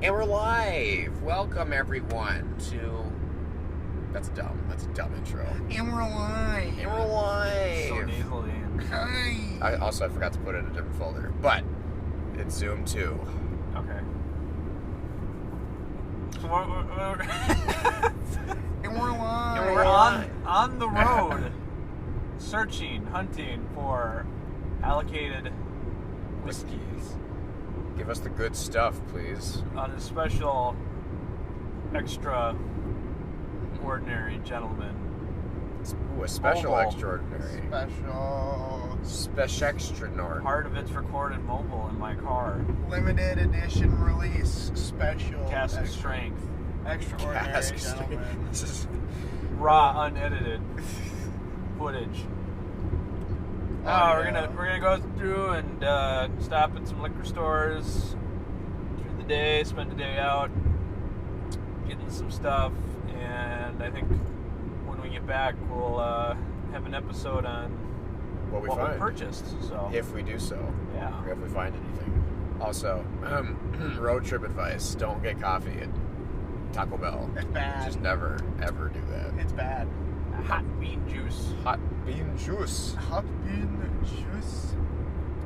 And we're live. Welcome everyone to. That's a dumb intro. And we're alive. And we're live. So nasally. Hi. I forgot to put it in a different folder, but it's Zoom 2. Okay. So And we're alive. And we're on the road, hunting for allocated whiskeys Give us the good stuff, please. on a special, extra, ordinary gentleman. Ooh, a special Mobile. extraordinary. Special. Extraordinary. Part of it's recorded mobile in my car. Limited edition release. Special. Cask extra- strength. Extraordinary Cask gentlemen. This is Raw, unedited footage. Oh, we're gonna go through and stop at some liquor stores through the day, spend the day out, getting some stuff, and I think when we get back, we'll have an episode on what we what we find. purchased. So If we do so. yeah, Or if we find anything. Also, road trip advice: don't get coffee at Taco Bell. It's bad. Just never, ever do that. It's bad. hot bean juice Hot bean juice. Hot bean juice.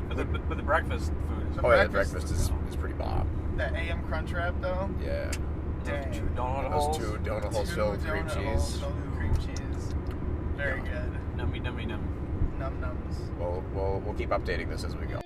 for the breakfast food. The Oh yeah, breakfast- breakfast is pretty bomb. That AM Crunch Wrap though. Yeah. Dang. Two donut Those holes. 2 donut holes Two filled with cream donut cheese. holes filled with cream cheese. Very Yeah. good. Nummy nummy num. Num nums. We'll keep updating this as we go.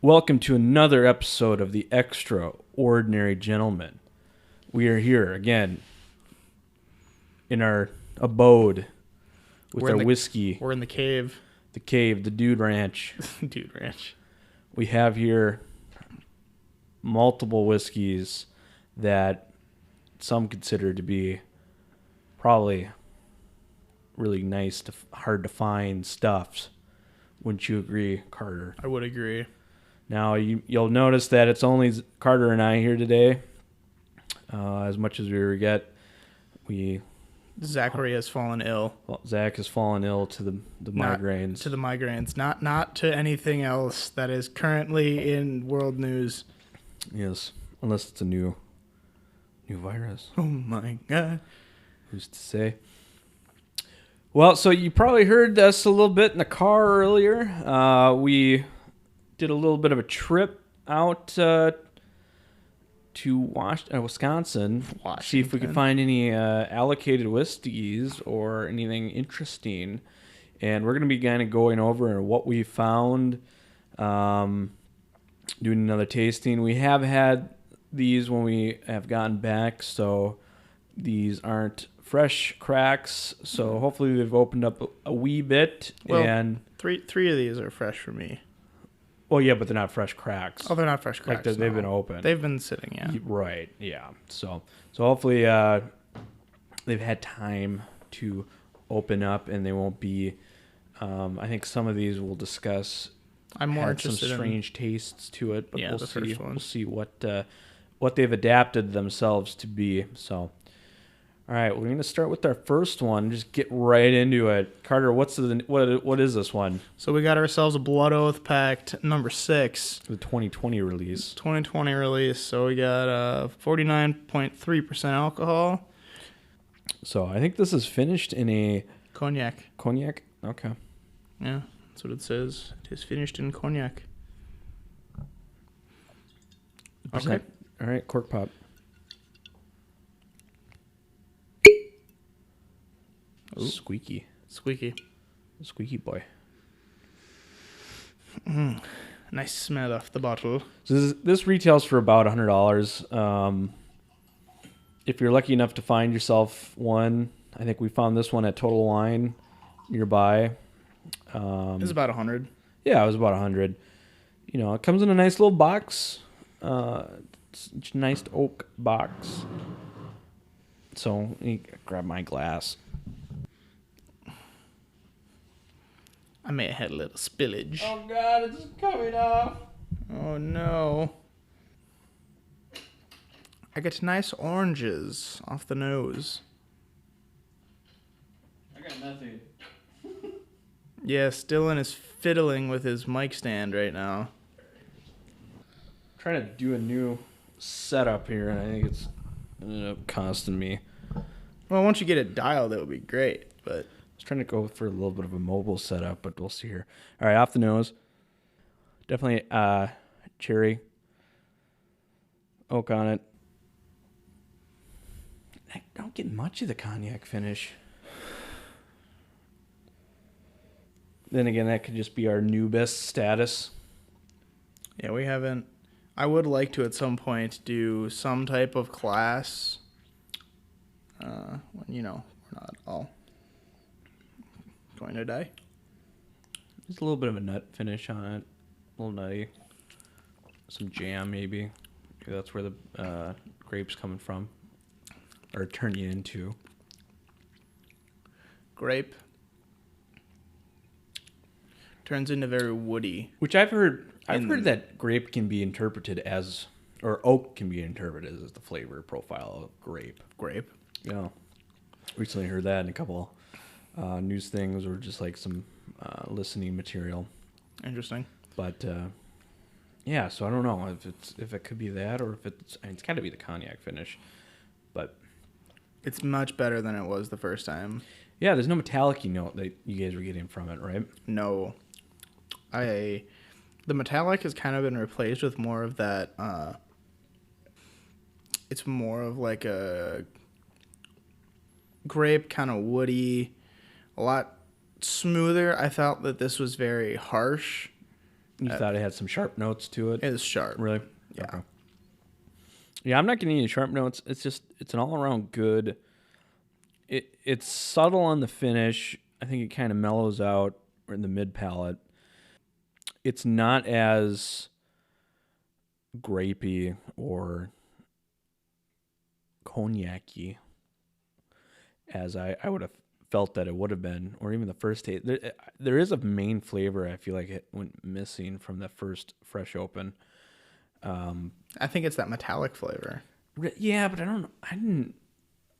Welcome to another episode of the Extraordinary Gentleman. We are here again in our abode with We're in our the- whiskey, We're in the cave. the cave, the Dude Ranch. Dude Ranch. We have here multiple whiskeys that some consider to be probably really nice, hard to find stuffs. Wouldn't you agree, Carter? I would agree. Now, you'll notice that it's only Carter and I here today. As much as we regret, Zachary has fallen ill. Zach has fallen ill to the Not migraines. To the migraines. Not to anything else that is currently in world news. Yes, unless it's a new virus. Oh my god. Who's to say? Well, so you probably heard us a little bit in the car earlier. We did a little bit of a trip out to Wisconsin. See if we could Washington. find any allocated whiskeys or anything interesting. And we're going to be kind of going over what we found, doing another tasting. We have had these when we have gotten back, so these aren't fresh cracks. So hopefully they've opened up a wee bit. Well, and Three of these are fresh for me. well, yeah, but they're not fresh cracks. Oh, they're not fresh cracks. they've been open. They've been sitting, yeah. Right, yeah. So hopefully they've had time to open up, and they won't be. I think some of these we'll discuss. I'm more had some interested strange tastes to it, but Yeah, we'll the see. first one. We'll see what they've adapted themselves to be. So, all right, we're gonna start with our first one. Just get right into it. Carter, what is this one? So we got ourselves a Blood Oath Pact number 6. The 2020 release. 2020 release. So we got 49.3% alcohol. So I think this is finished in a Cognac. cognac. Okay. Yeah, that's what it says. It is finished in cognac. Okay. All right, cork pop. Ooh. Squeaky boy. Nice smell off the bottle. So this retails for about $100. If you're lucky enough to find yourself one, I think we found this one at Total Wine nearby. It's about 100. Yeah, it was about 100. You know, it comes in a nice little box. It's a nice oak box. So, you grab my glass. I may have had a little spillage. Oh, God, it's coming off. Oh, no. I get nice oranges off the nose. I got nothing. Yeah, Dylan is fiddling with his mic stand right now. Trying to do a new setup here, and I think it's ended up costing me. Well, once you get it dialed, it would be great, but... I was trying to go for a little bit of a mobile setup, but we'll see here. All right, off the nose. Definitely cherry. Oak on it. I don't get much of the cognac finish. Then again, that could just be our new best status. Yeah, we haven't... I would like to, at some point, do some type of class. When, you know, we're not all going to die. There's a little bit of a nut finish on it. A little nutty. Some jam, maybe. Maybe that's where the grape's coming from. Or turning into. Grape turns into very woody. Which I've heard that grape can be interpreted as, or oak can be interpreted as the flavor profile of grape. Grape. Yeah. Recently heard that in a couple news things or just like some listening material. Interesting. But yeah, so I don't know if it could be that or if it's got to be the cognac finish. But It's much better than it was the first time. yeah, there's no metallic-y note that you guys were getting from it, right? No. The metallic has kind of been replaced with more of that, it's more of like a grape, kind of woody, a lot smoother. I felt that this was very harsh. You thought it had some sharp notes to it? It is sharp. Really? Yeah. Okay. Yeah, I'm not getting any sharp notes. It's an all-around good. It's subtle on the finish. I think it kind of mellows out in the mid-palate. It's not as grapey or cognac-y as I would have felt that it would have been, or even the first taste. There is a main flavor I feel like it went missing from the first fresh open. I think it's that metallic flavor. Yeah, but I didn't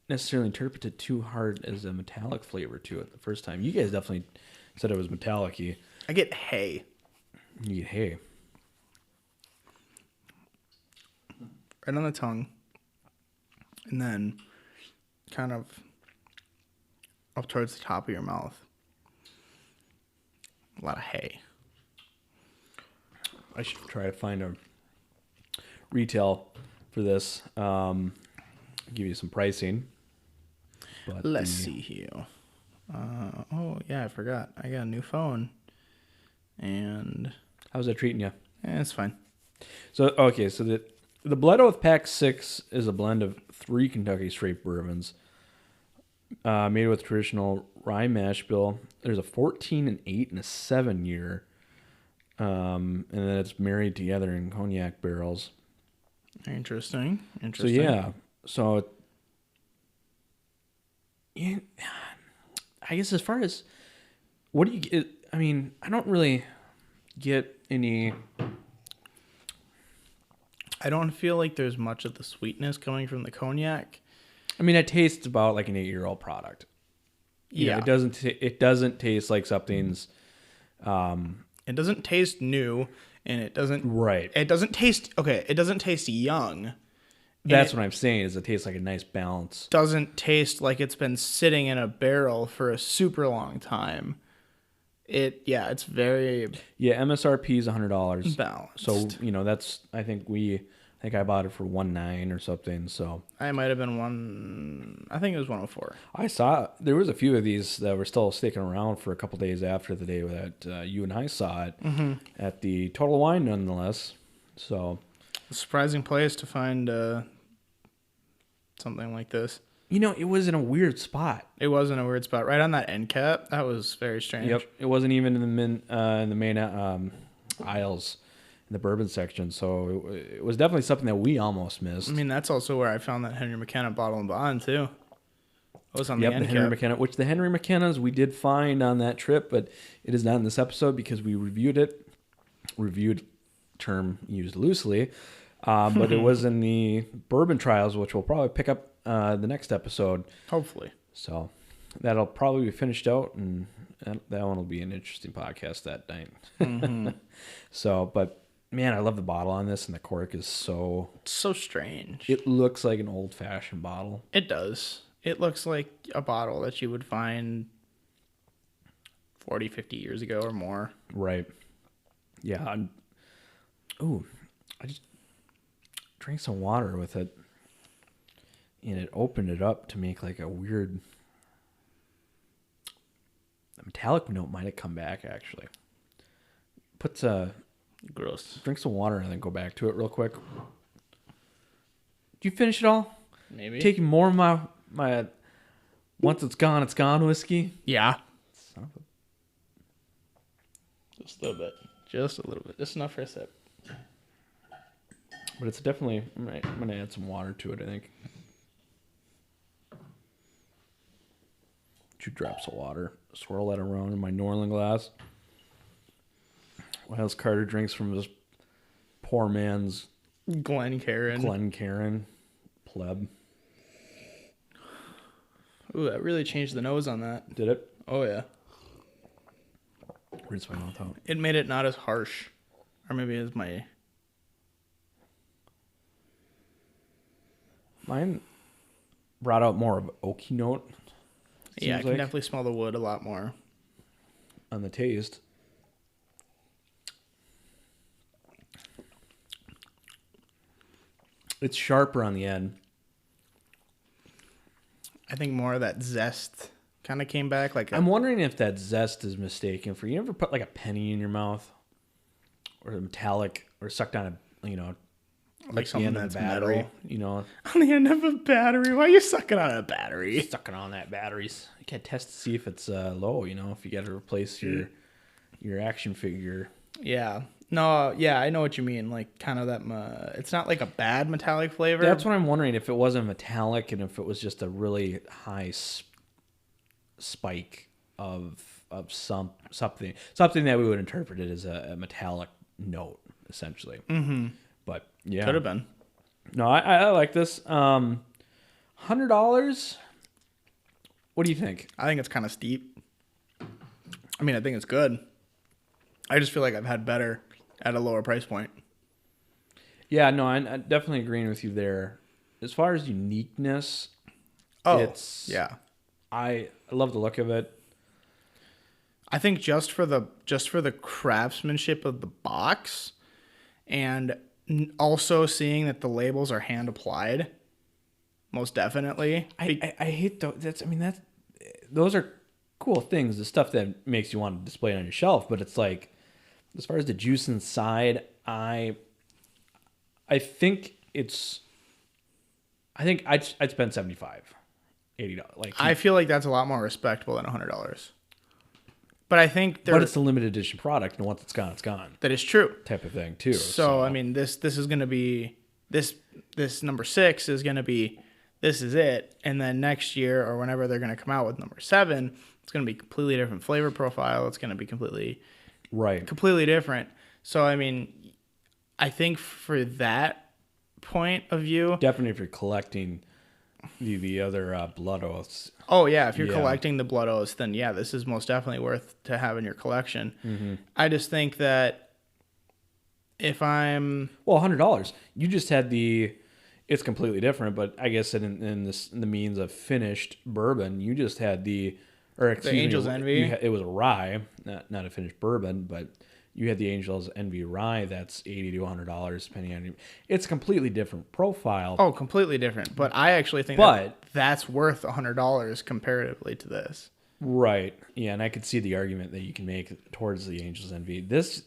necessarily interpret it too hard as a metallic flavor to it the first time. You guys definitely said it was metallic-y. I get hay. You get hay. Right on the tongue. And then kind of up towards the top of your mouth. A lot of hay. I should try to find a retail for this. Give you some pricing. But Let's see here. Oh, yeah, I forgot. I got a new phone. And how's that treating you? it's fine. So, okay, so the Blood Oath Pack 6 is a blend of 3 Kentucky straight bourbons made with traditional rye mash bill. There's a 14, an 8, and a 7 year. And then it's married together in cognac barrels. Interesting. So, yeah. So, yeah, I guess as far as what do you get? I mean, I don't really get any. I don't feel like there's much of the sweetness coming from the cognac. I mean, it tastes about like an 8-year-old product. You know, it doesn't taste like something's. It doesn't taste new, and it doesn't. Right. It doesn't taste okay. It doesn't taste young. That's what I'm saying. Is it tastes like a nice balance. Doesn't taste like it's been sitting in a barrel for a super long time. It's very MSRP is $100 balanced. So that's I think I bought it for $109 or something. So I might have been I think it was 104. I saw there was a few of these that were still sticking around for a couple days after the day that you and I saw it at the Total Wine, nonetheless. So A surprising place to find something like this. it was in a weird spot. It was in a weird spot, right on that end cap. That was very strange. Yep, it wasn't even in the main aisles in the bourbon section. So it was definitely something that we almost missed. I mean, that's also where I found that Henry McKenna bottle and bond too. It was on the end the cap. Henry McKenna, which the Henry McKennas we did find on that trip, but it is not in this episode because we reviewed it. Reviewed term used loosely, but it was in the bourbon trials, which we'll probably pick up the next episode. Hopefully. So that'll probably be finished out, and that one will be an interesting podcast that night. Mm-hmm. So, but man, I love the bottle on this, and the cork is so strange. It looks like an old-fashioned bottle. It does. It looks like a bottle that you would find 40, 50 years ago or more. Right. Yeah. I just drank some water with it, and it opened it up to make like a weird metallic note. Might have come back actually. Gross. Drink some water and then go back to it real quick. Did you finish it all? Maybe. Taking more of my once it's gone whiskey. Yeah. Son of a... Just a little bit. Just a little bit. Just enough for a sip. But it's definitely, I'm going to add some water to it, I think. 2 drops of water. Swirl that around in my Norland glass. While Carter drinks from this poor man's Glencairn pleb. Ooh, that really changed the nose on that. Did it? Oh, yeah. Rinse my mouth out. It made it not as harsh. Or maybe it was Mine brought out more of an oaky note. Yeah, I can definitely smell the wood a lot more. On the taste. It's sharper on the end. I think more of that zest kind of came back. I'm wondering if that zest is mistaken for you ever put like a penny in your mouth, or a metallic, or sucked on like something that's battery, metal. On the end of a battery. Why are you sucking on a battery? Sucking on that batteries. You can't test to see if it's low. If you got to replace your action figure. Yeah. No. Yeah, I know what you mean. Like kind of that. It's not like a bad metallic flavor. That's what I'm wondering, if it wasn't metallic and if it was just a really high spike of something that we would interpret it as a metallic note, essentially. Mm-hmm. But yeah, could have been. No, I like this. $100. What do you think? I think it's kind of steep. I mean, I think it's good. I just feel like I've had better at a lower price point. Yeah, no, I'm definitely agreeing with you there. As far as uniqueness, yeah, I love the look of it. I think just for the craftsmanship of the box, and also seeing that the labels are hand applied, most definitely. I hate those are cool things, the stuff that makes you want to display it on your shelf. But it's like, as far as the juice inside, I think I'd spend $75, $80. Like, I feel like that's a lot more respectable than $100. But I think but it's a limited edition product, and once it's gone, it's gone. That is true. Type of thing too. So I mean, this is going to be this number 6 is going to be, this is it, and then next year or whenever they're going to come out with number 7, it's going to be completely different flavor profile. It's going to be completely different. So I mean, I think for that point of view, definitely if you're collecting the other blood oaths. Oh yeah, if you're collecting the blood oaths, then yeah, this is most definitely worth to have in your collection. Mm-hmm. I just think that if I'm $100, you just had it's completely different, but I guess in the means of finished bourbon, you just had the Angel's Envy. It was a rye, not a finished bourbon, but you had the Angel's Envy rye. That's $80 to $100, depending on it's a completely different profile. Oh, completely different. But I actually think that's worth $100 comparatively to this. Right. Yeah, and I could see the argument that you can make towards the Angel's Envy. This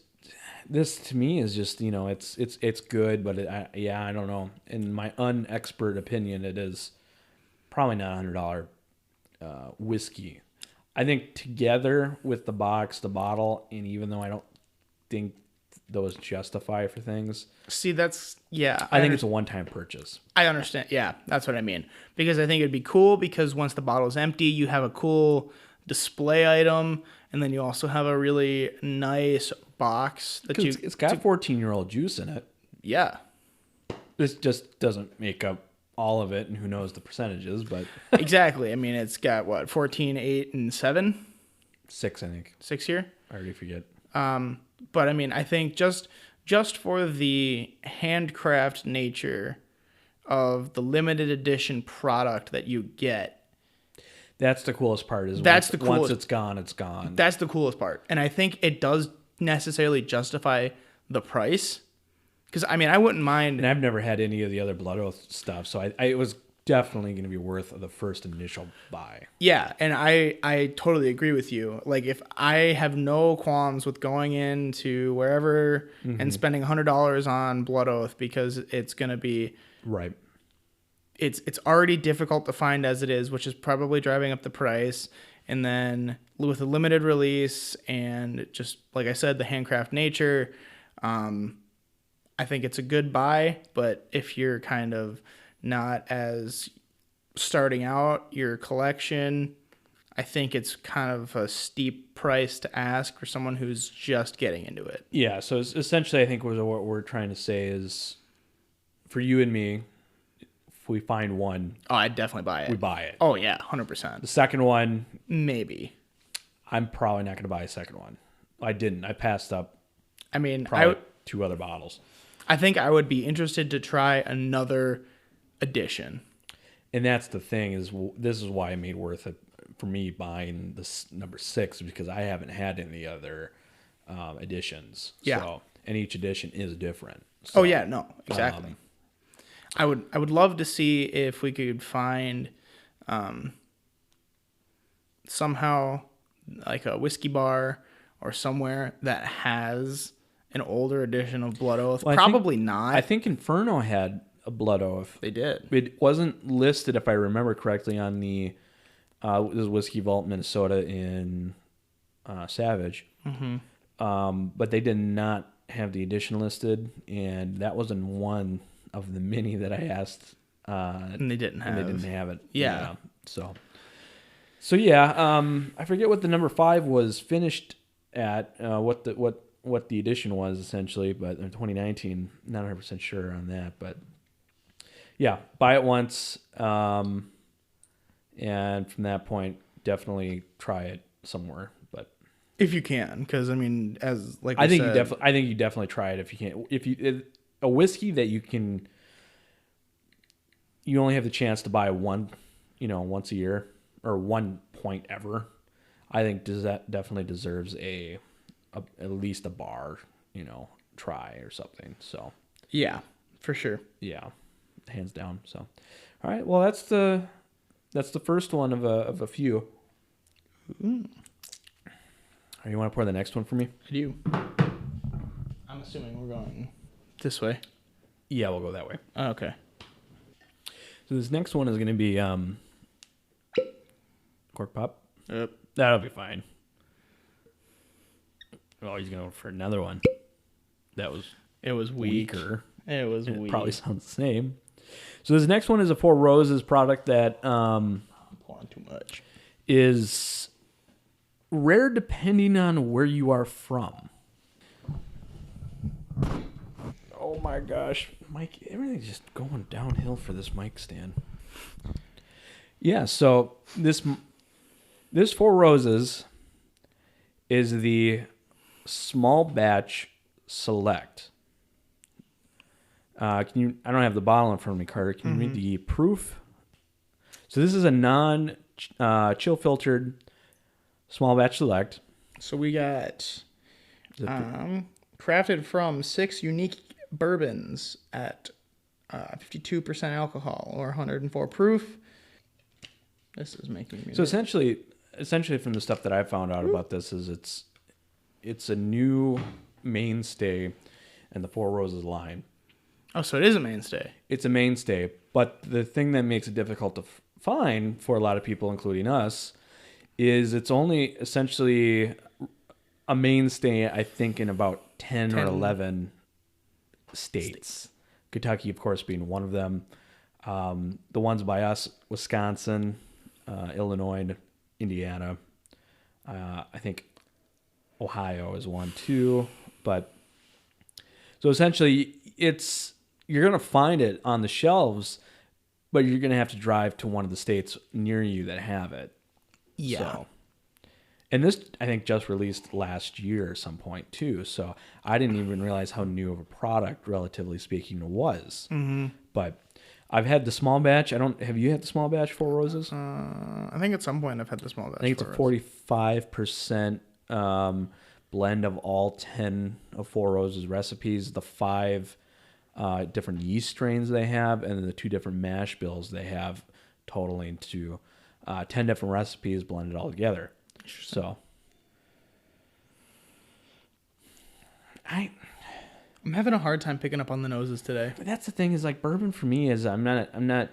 to me is just, it's good, but I don't know. In my unexpert opinion, it is probably not $100 whiskey. I think together with the box, the bottle, and even though I don't think those justify for things, See, that's yeah. I think it's a one-time purchase. I understand. Yeah, that's what I mean. Because I think it'd be cool because once the bottle's empty, you have a cool display item, and then you also have a really nice box that you. It's got 14-year-old juice in it. Yeah. This just doesn't make up all of it, and who knows the percentages, but Exactly. I mean, it's got what 14, 8, and 7, 6, I think. 6 here. I already forget. But I mean, I think just for the handcraft nature of the limited edition product that you get, That's the coolest part. Once it's gone, it's gone. that's the coolest part. And I think it does necessarily justify the price. Because I mean, I wouldn't mind. And I've never had any of the other Blood Oath stuff, so it was definitely going to be worth the first initial buy. Yeah, and I totally agree with you. Like, if I have no qualms with going into wherever and spending $100 on Blood Oath because it's going to be Right. it's already difficult to find as it is, which is probably driving up the price. And then with a limited release and just like I said, the handcraft nature, I think it's a good buy. But if you're kind of not as starting out your collection, I think it's kind of a steep price to ask for someone who's just getting into it. Yeah, so essentially I think what we're trying to say is for you and me, if we find one, Oh, I'd definitely buy it. we buy it. Oh yeah, 100%. The second one, Maybe. I'm probably not going to buy a second one. I didn't. I passed up I mean, probably 2 other bottles. I think I would be interested to try another edition. And that's the thing this is why it made worth it for me buying this number 6 because I haven't had any other editions. Yeah. So, and each edition is different. So, Oh yeah, no, exactly. I would love to see if we could find somehow like a whiskey bar or somewhere that has an older edition of Blood Oath. Well, Probably not. I think Inferno had a Blood Oath. They did. It wasn't listed, if I remember correctly, on the this Whiskey Vault Minnesota in Savage. But they did not have the edition listed, and that was in one of the many that I asked. And they didn't have. And they didn't have it. Yeah. So yeah, I forget what the number 5 was finished at, what the edition was essentially, but in 2019, not 100% sure on that, but yeah, buy it once, and from that point, definitely try it somewhere. But If you can, because I mean, as like I we think said, you definitely try it if you can. A whiskey that you only have the chance to buy one, once a year or one point ever. I think that definitely deserves at least a bar, try or something. So yeah, for sure. yeah, hands down. So, all right. Well, that's the first one of a few. You want to pour the next one for me? I do. I'm assuming we're going this way. Yeah, we'll go that way. Oh, okay. So this next one is going to be cork pop. Yep. That'll be fine. Oh, he's going for another one. It was weak. Weaker. It was It weak. probably sounds the same. So this next one is a Four Roses product that I'm pouring too much. is rare depending on where you are from. Oh my gosh, Mike, everything's just going downhill for this mic stand. Yeah, so this Four Roses is the small batch select. I don't have the bottle in front of me, Carter. Can you read the proof? So this is a non-chill filtered small batch select. So we got crafted from 6 unique bourbons at 52% alcohol or 104 proof. This is making me. So essentially from the stuff that I found out about this is it's a new mainstay in the Four Roses line. Oh, so it is a mainstay. It's a mainstay, but the thing that makes it difficult to fine for a lot of people, including us, is it's only essentially a mainstay, I think, in about 10 or 11 states. Kentucky, of course, being one of them. The ones by us, Wisconsin, Illinois, Indiana. I think Ohio is one too. But so essentially, you're going to find it on the shelves, but you're going to have to drive to one of the states near you that have it. Yeah. So, and this, I think, just released last year at some point too. So I didn't even realize how new of a product, relatively speaking, it was. Mm-hmm. But I've had the small batch. Have you had the small batch Four Roses? I think at some point I've had the small batch. I think it's a 45% blend of all 10 of Four Roses recipes, the 5 different yeast strains they have, and then the 2 different mash bills they have, totaling to 10 different recipes blended all together. So I'm having a hard time picking up on the noses today. But that's the thing, is like bourbon for me is I'm not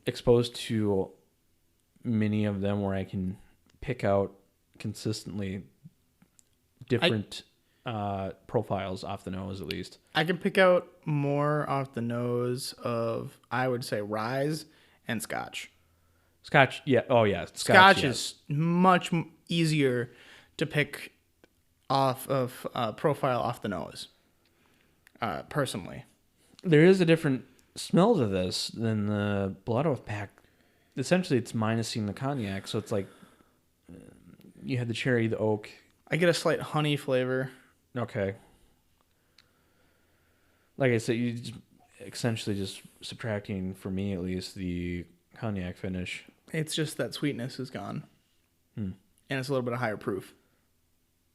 exposed to many of them where I can pick out consistently different profiles off the nose, at least. I can pick out more off the nose of, I would say, rye and Scotch. Scotch, yeah. Oh, yeah. Scotch yes. is much easier to pick off of profile off the nose, personally. There is a different smell to this than the Blood Oath pack. Essentially, it's minusing the cognac, so it's like you had the cherry, the oak. I get a slight honey flavor. Okay. Like I said, you just essentially just subtracting, for me at least, the cognac finish. It's just that sweetness is gone. And it's a little bit of higher proof.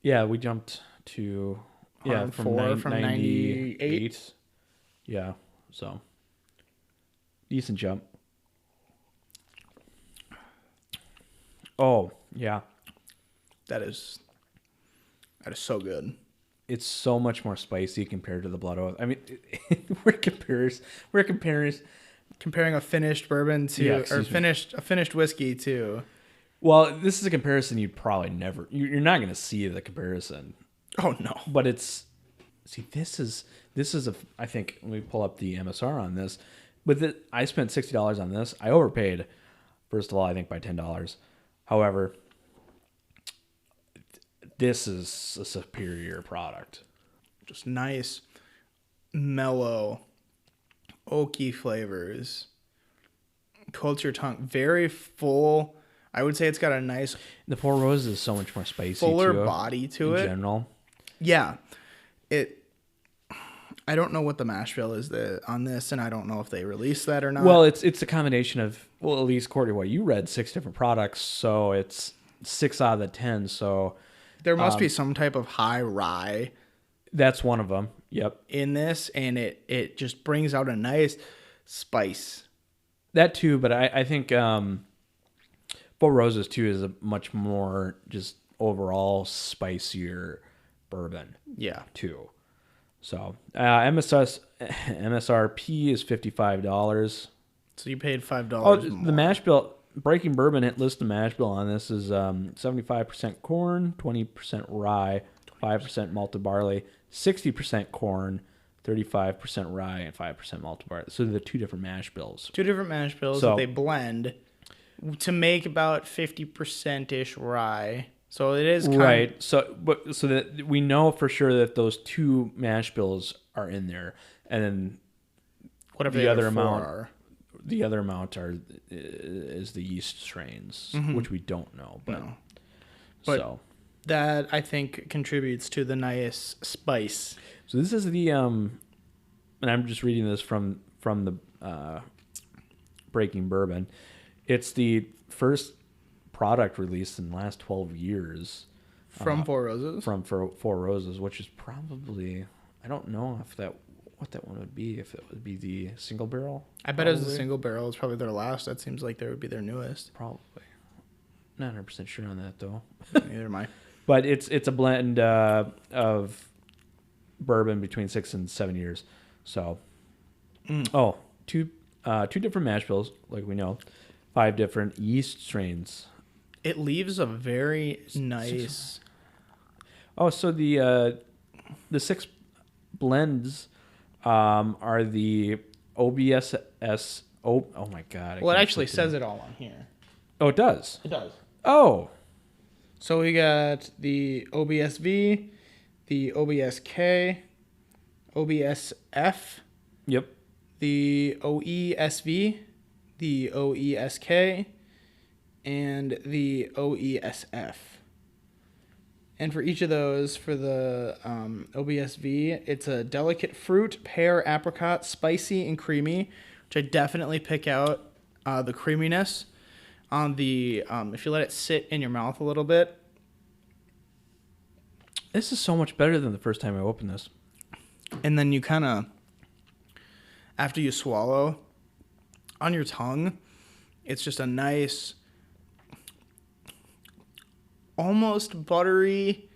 Yeah, we jumped to from 98. Yeah, so decent jump. Oh, yeah. That is so good. It's so much more spicy compared to the Blood Oath. I mean, we're comparing a finished bourbon to a finished whiskey to. Well, this is a comparison you'd probably never. You're not going to see the comparison. Oh no! But this is a. I think, let me pull up the MSR on this. I spent $60 on this. I overpaid. First of all, I think by $10. However, this is a superior product. Just nice, mellow, oaky flavors. Coats your tongue. Very full. I would say it's got a nice. The Four Roses is so much more spicy. Fuller body to it. In general. Yeah. I don't know what the mash bill is on this, and I don't know if they released that or not. Well, it's a combination of, well, at least according to what you read, 6 different products. So it's 6 out of the 10. So there must be some type of high rye. That's one of them. Yep. In this, and it just brings out a nice spice. That too, but I think Four Roses too is a much more just overall spicier bourbon. Yeah. Too. So MSRP is $55. So you paid $5 Oh, more. The mash bill, Breaking Bourbon, it lists the mash bill on this is 75% corn, 20% rye, 5% malted barley, 60% corn, 35% rye, and 5% malted barley. So they're 2 different mash bills. 2 different mash bills that they blend to make about 50%-ish rye. So it is right. So that we know for sure that those 2 mash bills are in there, and then whatever the other amount. The other amount is the yeast strains, which we don't know. But so that, I think, contributes to the nice spice. So this is the and I'm just reading this from the Breaking Bourbon. It's the first product released in the last 12 years from Four Roses. From Four Roses, which is probably, I don't know what that one would be, if it would be the single barrel. I bet it's the single barrel. It's probably their last. That seems like they would be their newest. Probably. Not 100% sure on that though. Neither am I. But it's a blend of bourbon between 6 and 7 years. So, two different mash bills, like we know. 5 different yeast strains. It leaves a very nice. Oh, so the 6 blends are the OBSS. Oh my God! Well, it actually says it all on here. Oh, it does. It does. Oh, So we got the OBSV, the OBSK, OBSF, yep. the OESV, the OESK, and the OESF. And for each of those, for the OBSV, it's a delicate fruit, pear, apricot, spicy and creamy, which I definitely pick out the creaminess. On the if you let it sit in your mouth a little bit. This is so much better than the first time I opened this. And then you kind of, after you swallow, on your tongue, it's just a nice, almost buttery,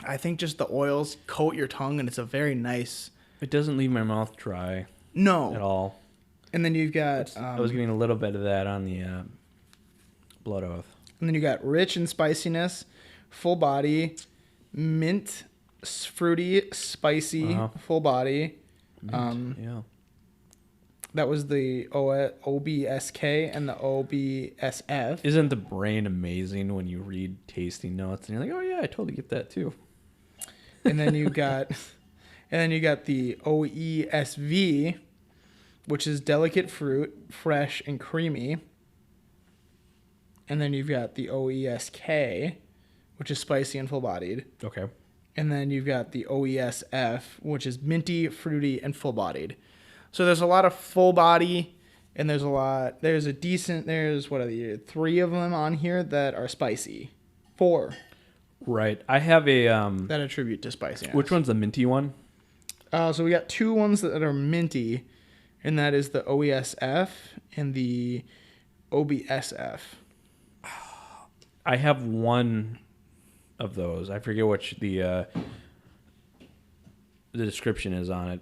I think just the oils coat your tongue, and it's a very nice. It doesn't leave my mouth dry No. at all. And then you've got... I was getting a little bit of that on the Blood Oath. And then you got rich in spiciness, full body, mint, fruity, spicy, full body. Mint, yeah. That was the OBSK and the OBSF. Isn't the brain amazing when you read tasting notes and you're like, oh yeah, I totally get that too. And then you got, the OESV, which is delicate fruit, fresh and creamy. And then you've got the OESK, which is spicy and full-bodied. Okay. And then you've got the OESF, which is minty, fruity, and full-bodied. So there's a lot of full body, and there's what are the 3 of them on here that are spicy. 4. Right. I have a That attribute to spiciness. which one's the minty one? So we got 2 ones that are minty, and that is the OESF and the OBSF. I have one of those. I forget which the description is on it,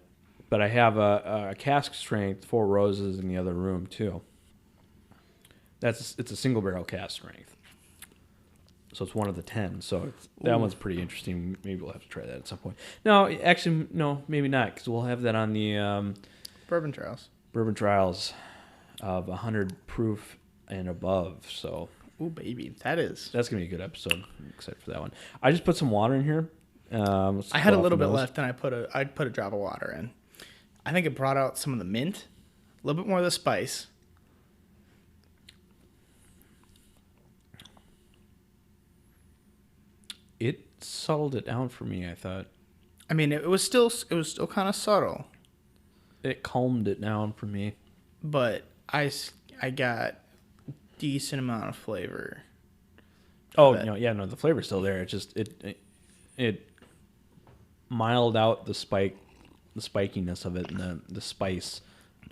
but I have a cask strength 4 roses in the other room too. It's a single barrel cask strength, so it's one of the 10. So that one's pretty interesting. Maybe we'll have to try that at some point. No, actually, no, maybe not, because we'll have that on the Bourbon Trials. Bourbon Trials of 100 proof and above. So. Ooh, baby, that's gonna be a good episode. I'm excited for that one. I just put some water in here. I had a little bit left, and I put a drop of water in. I think it brought out some of the mint, a little bit more of the spice. It settled it down for me. I thought I mean, it was still kind of subtle, it calmed it down for me. but I got decent amount of flavor. Oh But- no, the flavor's still there. It just it mild out the spikiness of it, and the spice.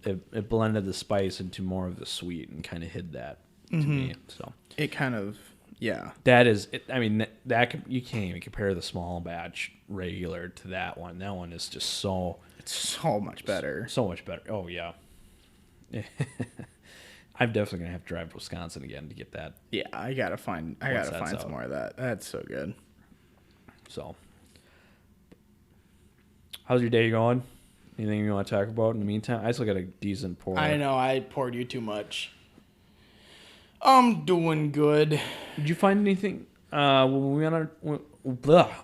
It blended the spice into more of the sweet and kind of hid that to me. So It kind of, yeah. that is, I mean, you can't even compare the small batch regular to that one. That one is just It's so much better. so much better. Oh yeah. I'm definitely gonna have to drive to Wisconsin again to get that. Yeah, I gotta find that's some out. more of that. That's so good. So, how's your day going? Anything you want to talk about in the meantime? I still got a decent pour. I know I poured you too much. I'm doing good. Did you find anything? When we went on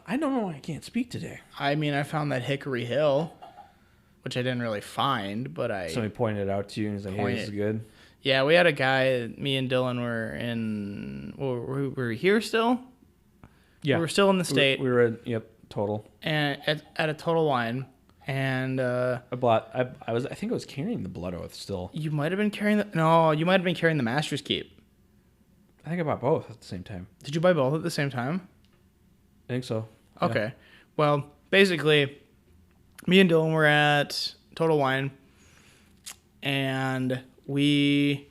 I don't know. I can't speak today. I mean, I found that Hickory Hill, which I didn't really find, but Somebody pointed it out to you and he's like, "Hey, this is good." Yeah, we had a guy. Me and Dylan were in. Were we here still? Yeah, we were still in the state. We were at total. And at a Total Wine, and I think I was carrying the Blood Oath still. you might have been carrying the Master's Keep. I think I bought both at the same time. Did you buy both at the same time? I think so. Yeah. Okay. Well, basically, me and Dylan were at Total Wine, and we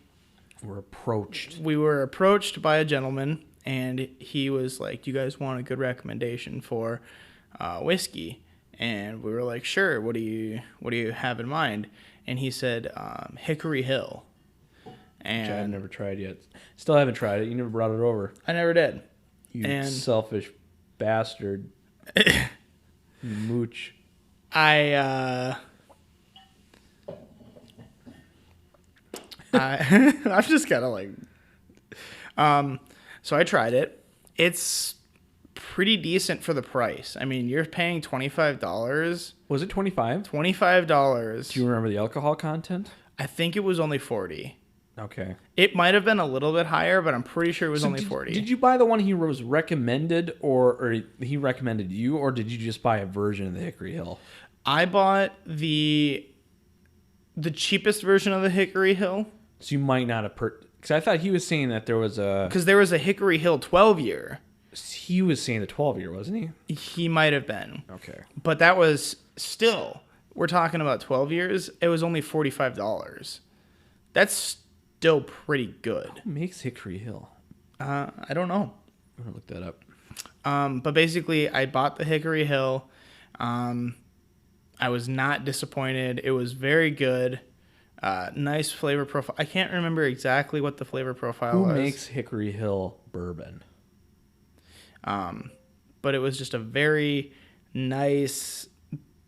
We're approached. were approached by a gentleman, and he was like, "Do you guys want a good recommendation for whiskey?" And we were like, "Sure. What do you have in mind?" And he said, "Hickory Hill." And I've never tried yet. Still haven't tried it. You never brought it over. I never did. You And- selfish bastard. You mooch. I've just kind of like, so I tried it. It's pretty decent for the price. I mean, you're paying $25. Was it 25? $25. Do you remember the alcohol content? I think it was only 40. Okay. It might have been a little bit higher, but I'm pretty sure it was only 40. Did you buy the one he was recommended, or he recommended you, or did you just buy a version of the Hickory Hill? I bought the cheapest version of the Hickory Hill. So you might not have because I thought he was saying that there was a... Because there was a Hickory Hill 12-year. He was saying the 12-year, wasn't he? He might have been. Okay. But that was still, we're talking about 12 years. It was only $45. That's still pretty good. Who makes Hickory Hill? I don't know. I'm going to look that up. But basically, I bought the Hickory Hill. I was not disappointed. It was very good. Nice flavor profile. I can't remember exactly what the flavor profile was. Who makes Hickory Hill bourbon? But it was just a very nice,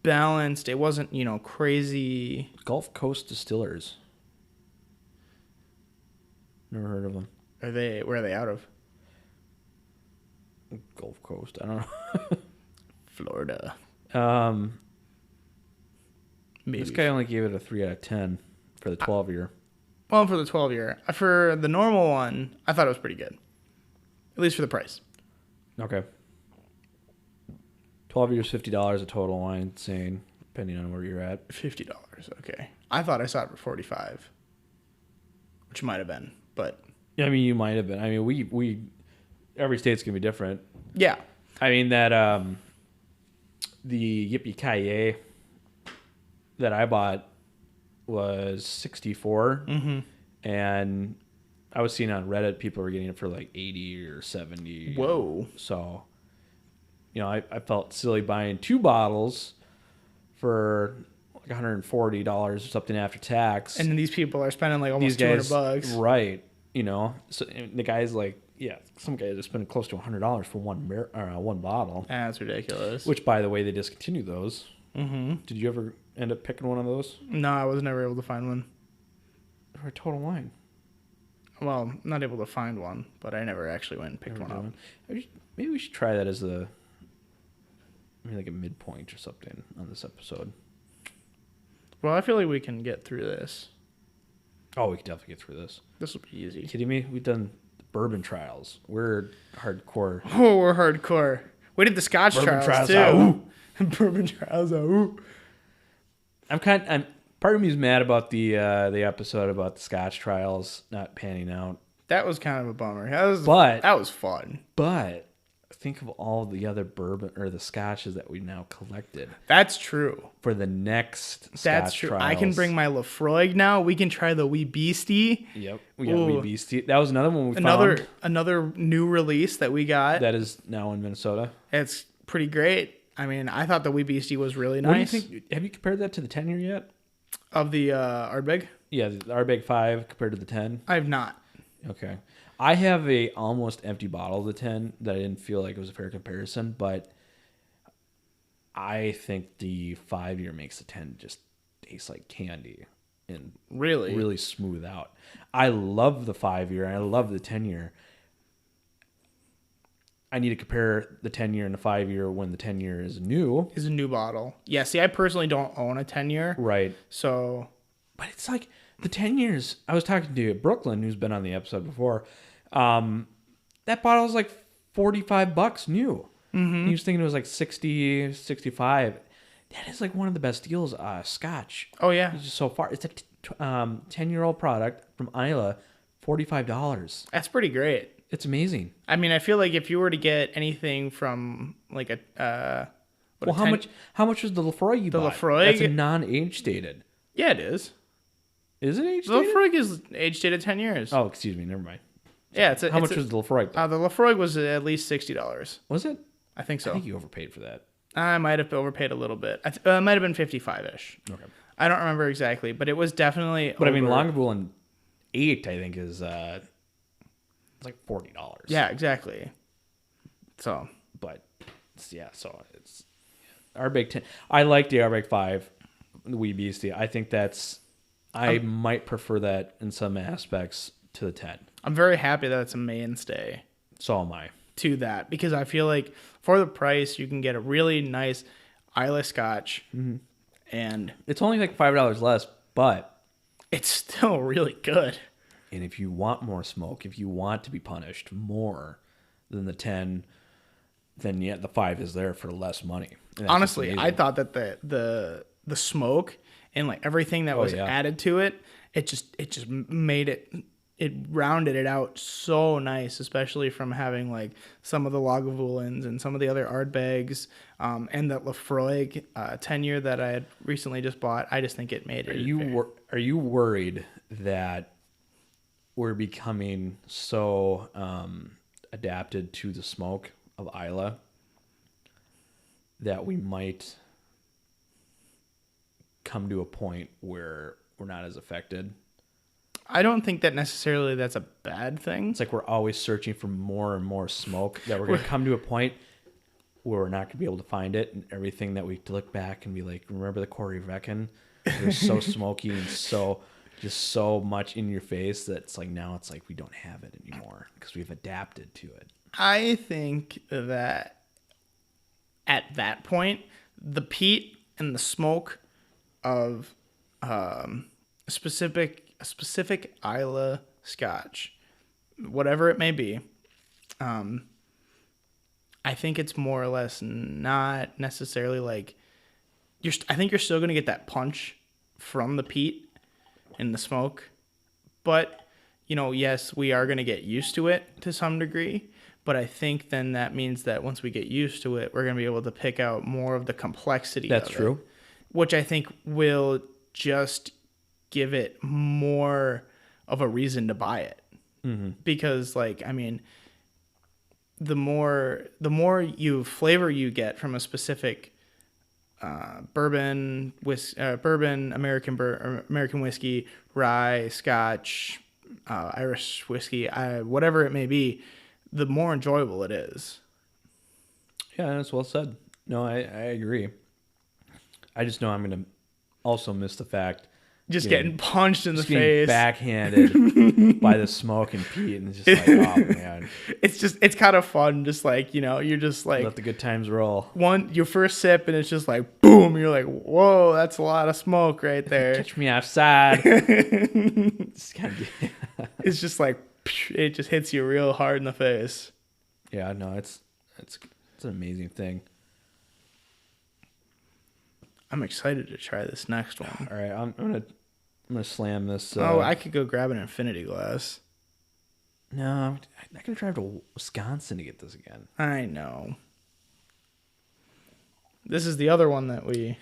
balanced. It wasn't, crazy. Gulf Coast Distillers. Never heard of them. Where are they out of? Gulf Coast. I don't know. Florida. Maybe. This guy only gave it a 3 out of 10 for the 12-year. Well, for the 12-year. For the normal one, I thought it was pretty good. At least for the price. Okay. 12 years, $50 a total wine, saying, depending on where you're at. $50. Okay. I thought I saw it for $45, which might have been, but Yeah, I mean, you might have been. I mean, we every state's gonna be different. yeah. I mean that the Yippee-Ki-Yay that I bought was 64, and I was seeing on Reddit people were getting it for like 80 or 70. Whoa. So, I felt silly buying 2 bottles for like $140 or something after tax. And then these people are spending like almost these guys, $200. right? So and the guy's like, yeah, some guys are spending close to $100 for one bottle. That's ridiculous. Which, by the way, they discontinued those. Mm-hmm. Did you ever end up picking one of those? No, I was never able to find one. For a Total Wine. Well, not able to find one, but I never actually went and picked one up. Maybe we should try that as like a midpoint or something on this episode. Well, I feel like we can get through this. Oh, we can definitely get through this. This will be easy. Are you kidding me? We've done bourbon trials. We're hardcore. Oh, we're hardcore. We did the Scotch Bourbon trials trials, too. Bourbon trials. Ooh. I'm part of me is mad about the episode about the Scotch trials not panning out. That was kind of a bummer. That was fun. But think of all the other bourbon or the scotches that we now collected That's true. for the next That's Scotch true. trials. I can bring my Lafroig now. We can try the Wee Beastie. Yep, we got Ooh. Wee Beastie. That was another one we found Another new release that we got. that is now in Minnesota. It's pretty great. I mean, I thought the Wee Beastie was really What do you nice. think? Have you compared that to the 10-year yet? Of the Ardbeg? Yeah, the Ardbeg 5 compared to the 10. I have not. Okay. I have a almost empty bottle of the 10 that I didn't feel like it was a fair comparison, but I think the 5-year makes the 10 just taste like candy and really smooth out. I love the 5-year and I love the 10-year. I need to compare the 10-year and the 5-year when the 10-year is new. Is a new bottle. Yeah, see, I personally don't own a 10-year. Right. So. But it's like the 10 years. I was talking to Brooklyn, who's been on the episode before. That bottle is like $45 new. Mm-hmm. He was thinking it was like 60, 65. That is like one of the best deals. Scotch. Oh, yeah. It's just so far. It's a 10-year-old product from Isla, $45. That's pretty great. It's amazing. I mean, I feel like if you were to get anything from like How much was the Lafroig you bought? Lafroig? That's a non-age stated. Yeah, it is. Is it age The stated? Lafroig is age dated 10 years. Oh, excuse me. Never mind. Yeah, How much was the Lafroig? The Lafroig was at least $60. Was it? I think so. I think you overpaid for that. I might have overpaid a little bit. It might have been 55-ish. Okay. I don't remember exactly, but it was definitely. But I mean, Lagavulin 8, I think, is it's like $40. Yeah, exactly. So, But so it's Airbag 10. I like the Airbag 5, the Wee Beastie. I think I might prefer that in some aspects to the 10. I'm very happy that it's a mainstay So am I. to that, because I feel like for the price you can get a really nice Islay Scotch, and It's only like $5 less, but it's still really good. and if you want more smoke, if you want to be punished more than the 10, then the 5 is there for less money. And that's Honestly, just I amazing. thought that the smoke and like everything that was yeah. added to it, it just made it rounded it out so nice, especially from having like some of the Lagavulins and some of the other Ardbegs, and that Lafroig 10-year that I had recently just bought. I just think it made it. Are you worried that we're becoming so adapted to the smoke of Isla that we might come to a point where we're not as affected? I don't think that necessarily that's a bad thing. It's like we're always searching for more and more smoke, that we're going to come to a point where we're not going to be able to find it, and everything that we look back and be like, remember the Corey Vrecken? It was so smoky and so much in your face that it's like now it's like we don't have it anymore because we've adapted to it. I think that at that point, the peat and the smoke of a specific Islay Scotch, whatever it may be, I think it's more or less not necessarily like I think you're still going to get that punch from the peat and the smoke, but yes, we are going to get used to it to some degree. But I think then that means that once we get used to it, we're going to be able to pick out more of the complexity. That's of true. it, which I think will just give it more of a reason to buy it. Mm-hmm. Because, the more flavor you get from a specific bourbon, American whiskey, rye, Scotch, Irish whiskey, whatever it may be, the more enjoyable it is. Yeah, that's well said. No, I agree. I just know I'm going to also miss the fact Getting punched in the getting face, backhanded by the smoke and peat, and it's just like, oh man, it's kind of fun. Just like you're just like let the good times roll. Your first sip, and it's just like boom. You're like, whoa, that's a lot of smoke right there. Catch me outside. It's just like it just hits you real hard in the face. Yeah, no, it's an amazing thing. I'm excited to try this next one. All right, I'm gonna slam this. I could go grab an infinity glass. No, I could drive to Wisconsin to get this again. I know. This is the other one that we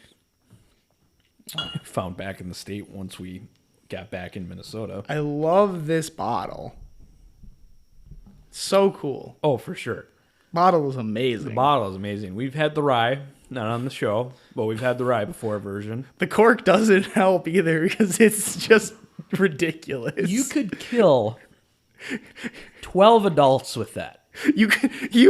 found back in the state once we got back in Minnesota. I love this bottle. So cool. Oh, for sure. Bottle is amazing. The bottle is amazing. We've had the rye, not on the show, but we've had the rye before version. The cork doesn't help either because it's just ridiculous. You could kill 12 adults with that. You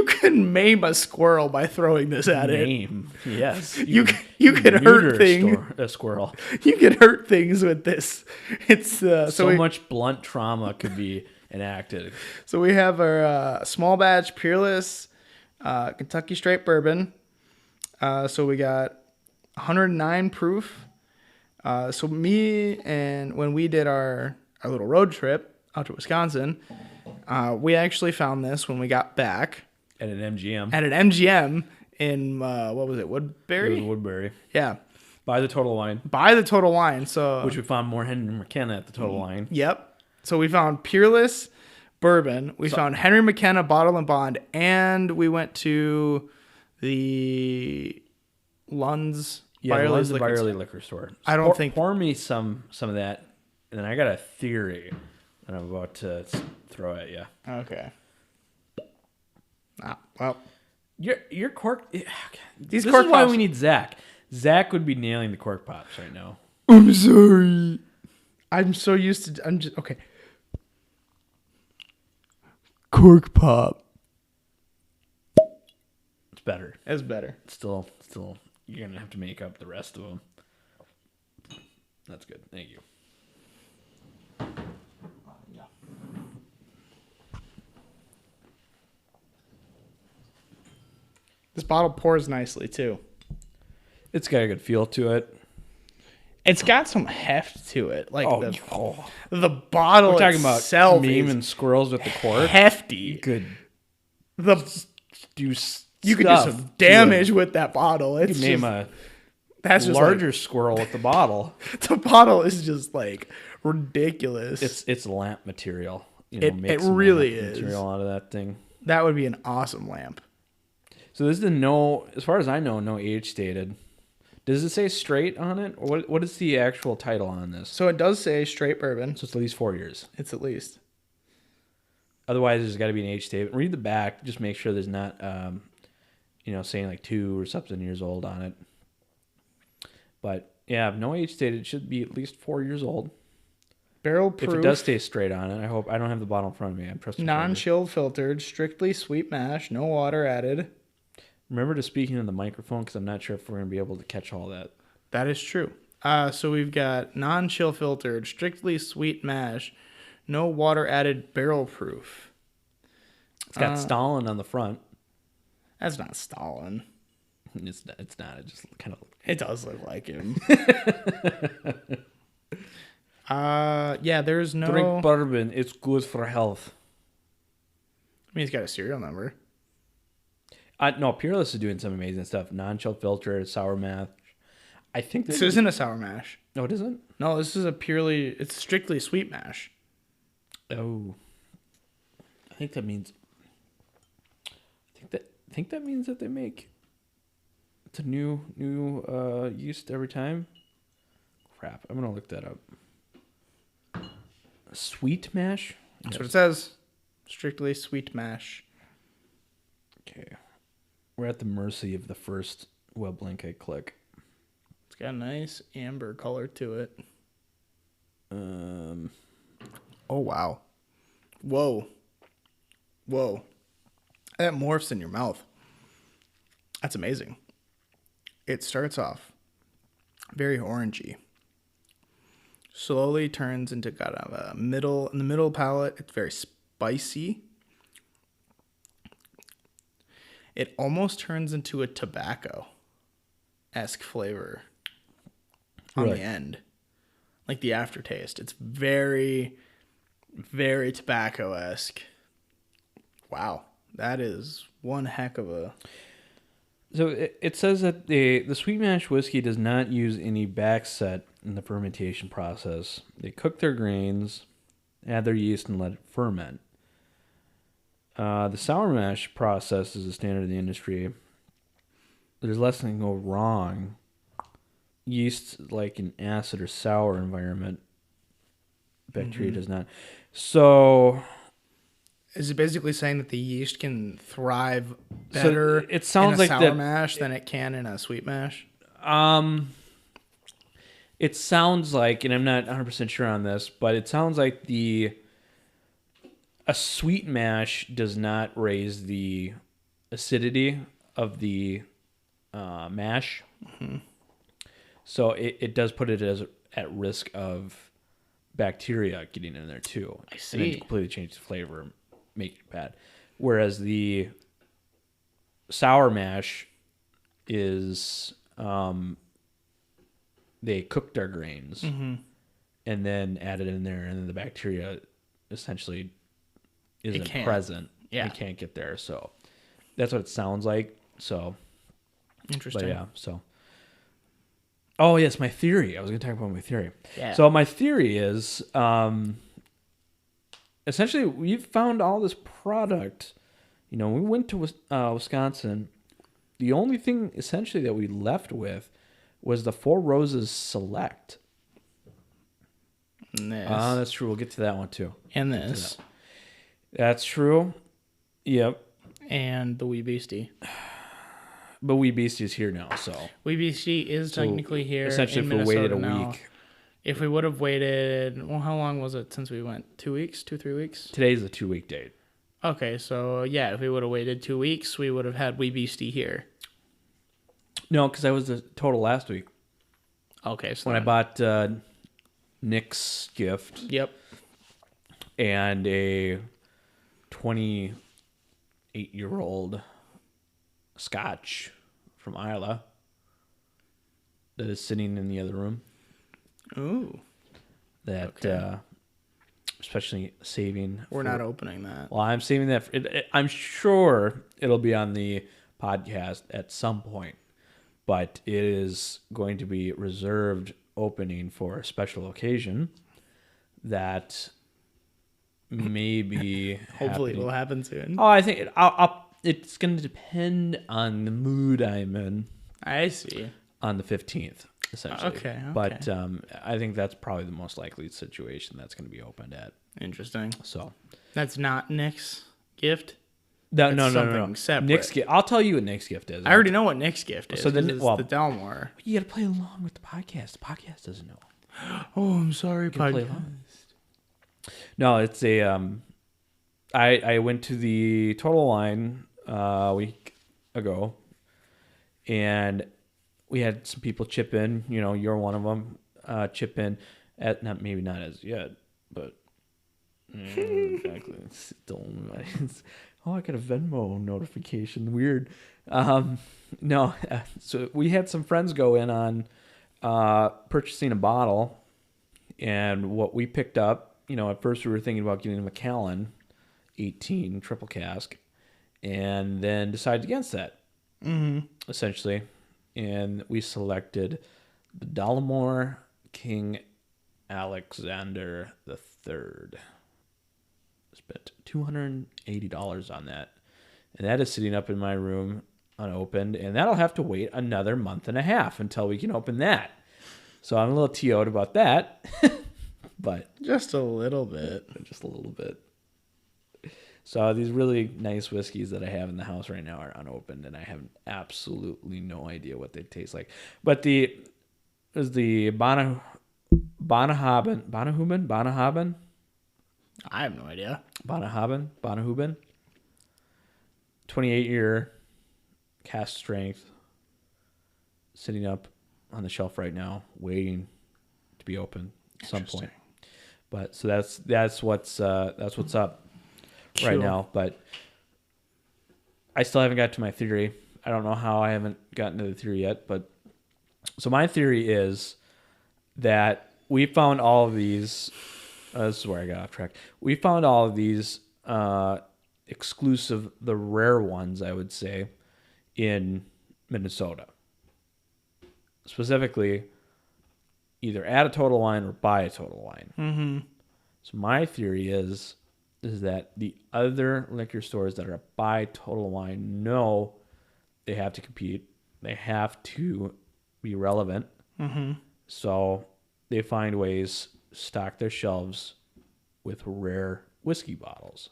can maim a squirrel by throwing this at it. Yes. You could hurt things. A squirrel. You could hurt things with this. It's so much blunt trauma could be enacted. So we have our small batch Peerless Kentucky Straight Bourbon. So we got 109 proof. So when we did our little road trip out to Wisconsin, we actually found this when we got back at an MGM. At an MGM in what was it, Woodbury? It was Woodbury. Yeah. By the Total Wine. So which we found more Henry McKenna at the Total Wine. Yep. So we found Peerless Bourbon. We found Henry McKenna Bottle and Bond, and we went to the Lund's Byerly's liquor store. So pour me some of that, and then I got a theory that I'm about to throw at you. Okay. Well, your cork. This is why we need Zach. Zach would be nailing the cork pops right now. I'm sorry. I'm so used to. I'm just okay. Cork pop. It's better. It's better. Still, you're gonna have to make up the rest of them. That's good. Thank you. This bottle pours nicely too. It's got a good feel to it. It's got some heft to it. Like Oh, the bottle we're talking itself about meme is and squirrels with the cork. hefty. Good. The You could do some damage with that bottle. You It's could name just, a that's just larger squirrel with the bottle. like, the bottle is just like ridiculous. It's lamp material. You It make some really lamp is. material out of that thing. That would be an awesome lamp. So this is as far as I know, no age stated. Does it say straight on it? Or what is the actual title on this? So it does say straight bourbon. So it's at least 4 years. It's at least. Otherwise, there's got to be an age statement. Read the back. Just make sure there's not, saying like 2 or something years old on it. But yeah, no age stated. It should be at least 4 years old. Barrel proof. If it does stay straight on it, I don't have the bottle in front of me. I'm trusting. Non-chill filtered, strictly sweet mash, no water added. Remember to speak into the microphone because I'm not sure if we're going to be able to catch all that. That is true. So we've got non-chill filtered, strictly sweet mash, no water added, barrel proof. It's got Stalin on the front. That's not Stalin. It's not. It just kind of. It does look like him. Yeah, there's no. Drink bourbon. It's good for health. I mean, he's got a serial number. No, Peerless is doing some amazing stuff. Non-chill filter, sour mash. I think This isn't a sour mash. No, it isn't. No, this is it's strictly sweet mash. Oh, I think that means. I think that means that they make. It's a new yeast every time. Crap! I'm gonna look that up. Sweet mash. That's what it says. Strictly sweet mash. Okay, we're at the mercy of the first web link I click. It's got a nice amber color to it. Oh wow. Whoa. That morphs in your mouth. That's amazing. It starts off very orangey. Slowly turns into kind of a in the middle palate. It's very spicy. It almost turns into a tobacco-esque flavor on the end. Like the aftertaste. It's very, very tobacco-esque. Wow. That is one heck of a... So it says that the sweet mash whiskey does not use any backset in the fermentation process. They cook their grains, add their yeast, and let it ferment. The sour mash process is a standard in the industry. There's less that can go wrong. Yeast, like an acid or sour environment, bacteria does not. So... Is it basically saying that the yeast can thrive better it sounds in a like sour that, mash than it can in a sweet mash? It sounds like, and I'm not 100% sure on this, but it sounds like a sweet mash does not raise the acidity of the mash. Mm-hmm. So it does put it at risk of bacteria getting in there too. I see. And then completely change the flavor, make it bad. Whereas the sour mash is they cooked our grains and then added in there, and then the bacteria essentially isn't present. Yeah. It can't get there. So that's what it sounds like. So Interesting. but yeah, so. Oh, yes, my theory. I was going to talk about my theory. Yeah. So my theory is, essentially, we've found all this product. We went to Wisconsin. The only thing, essentially, that we left with was the Four Roses Select. And this. That's true. We'll get to that one, too. And this. That's true. Yep. And the Wee Beastie. But Wee Beastie is here now, so. Wee Beastie is technically here. Essentially, in if we waited a Minnesota now. week. If we would have waited, well, how long was it since we went? 2 weeks? 2-3 weeks? Today's a 2-week date. Okay, so yeah, if we would have waited 2 weeks, we would have had Wee Beastie here. No, because I was the total last week Okay, so when I then- bought Nick's gift Yep. and a 28-year-old Scotch from Isla that is sitting in the other room. Ooh. That Okay. especially saving. We're not opening that. Well, I'm saving that. I'm sure it'll be on the podcast at some point, but it is going to be reserved opening for a special occasion that maybe Hopefully, it happening. will happen soon. Oh, I think it's going to depend on the mood I'm in I see. on the 15th, essentially. Okay. But I think that's probably the most likely situation that's going to be opened at. Interesting. So That's not Nick's gift. no, That's no. something separate. Nick's gift. I'll tell you what Nick's gift is. I already know what Nick's gift is. So then- 'cause it's well- the Delmore. You got to play along with the podcast. The podcast doesn't know. Oh, I'm sorry, Gotta play podcast. along. No, it's a. I went to the Total Wine a week ago, and we had some people chip in. You know, you're one of them. Chip in at maybe not as yet, but exactly. Oh, I got a Venmo notification. Weird. No, so we had some friends go in on purchasing a bottle, and what we picked up. You know, at first we were thinking about getting a Macallan 18 triple cask, and then decided against that. Essentially, and we selected the Dollamore King Alexander III. Spent $280 on that, and that is sitting up in my room unopened, and that'll have to wait another month and a half until we can open that. So I'm a little TO'd about that, but Just a little bit. just a little bit. So these really nice whiskeys that I have in the house right now are unopened, and I have absolutely no idea what they taste like. But the Banahuben, 28-year cast strength, sitting up on the shelf right now, waiting to be open at some point. But so that's what's up right Cool. now. But I still haven't got to my theory. I don't know how I haven't gotten to the theory yet. But so my theory is that we found all of these. This is where I got off track. We found all of these exclusive, the rare ones, I would say, in Minnesota. Specifically, either at a Total Wine or by a Total Wine. Mm-hmm. So my theory is that the other liquor stores that are by Total Wine know they have to compete. They have to be relevant. Mm-hmm. So they find ways to stock their shelves with rare whiskey bottles.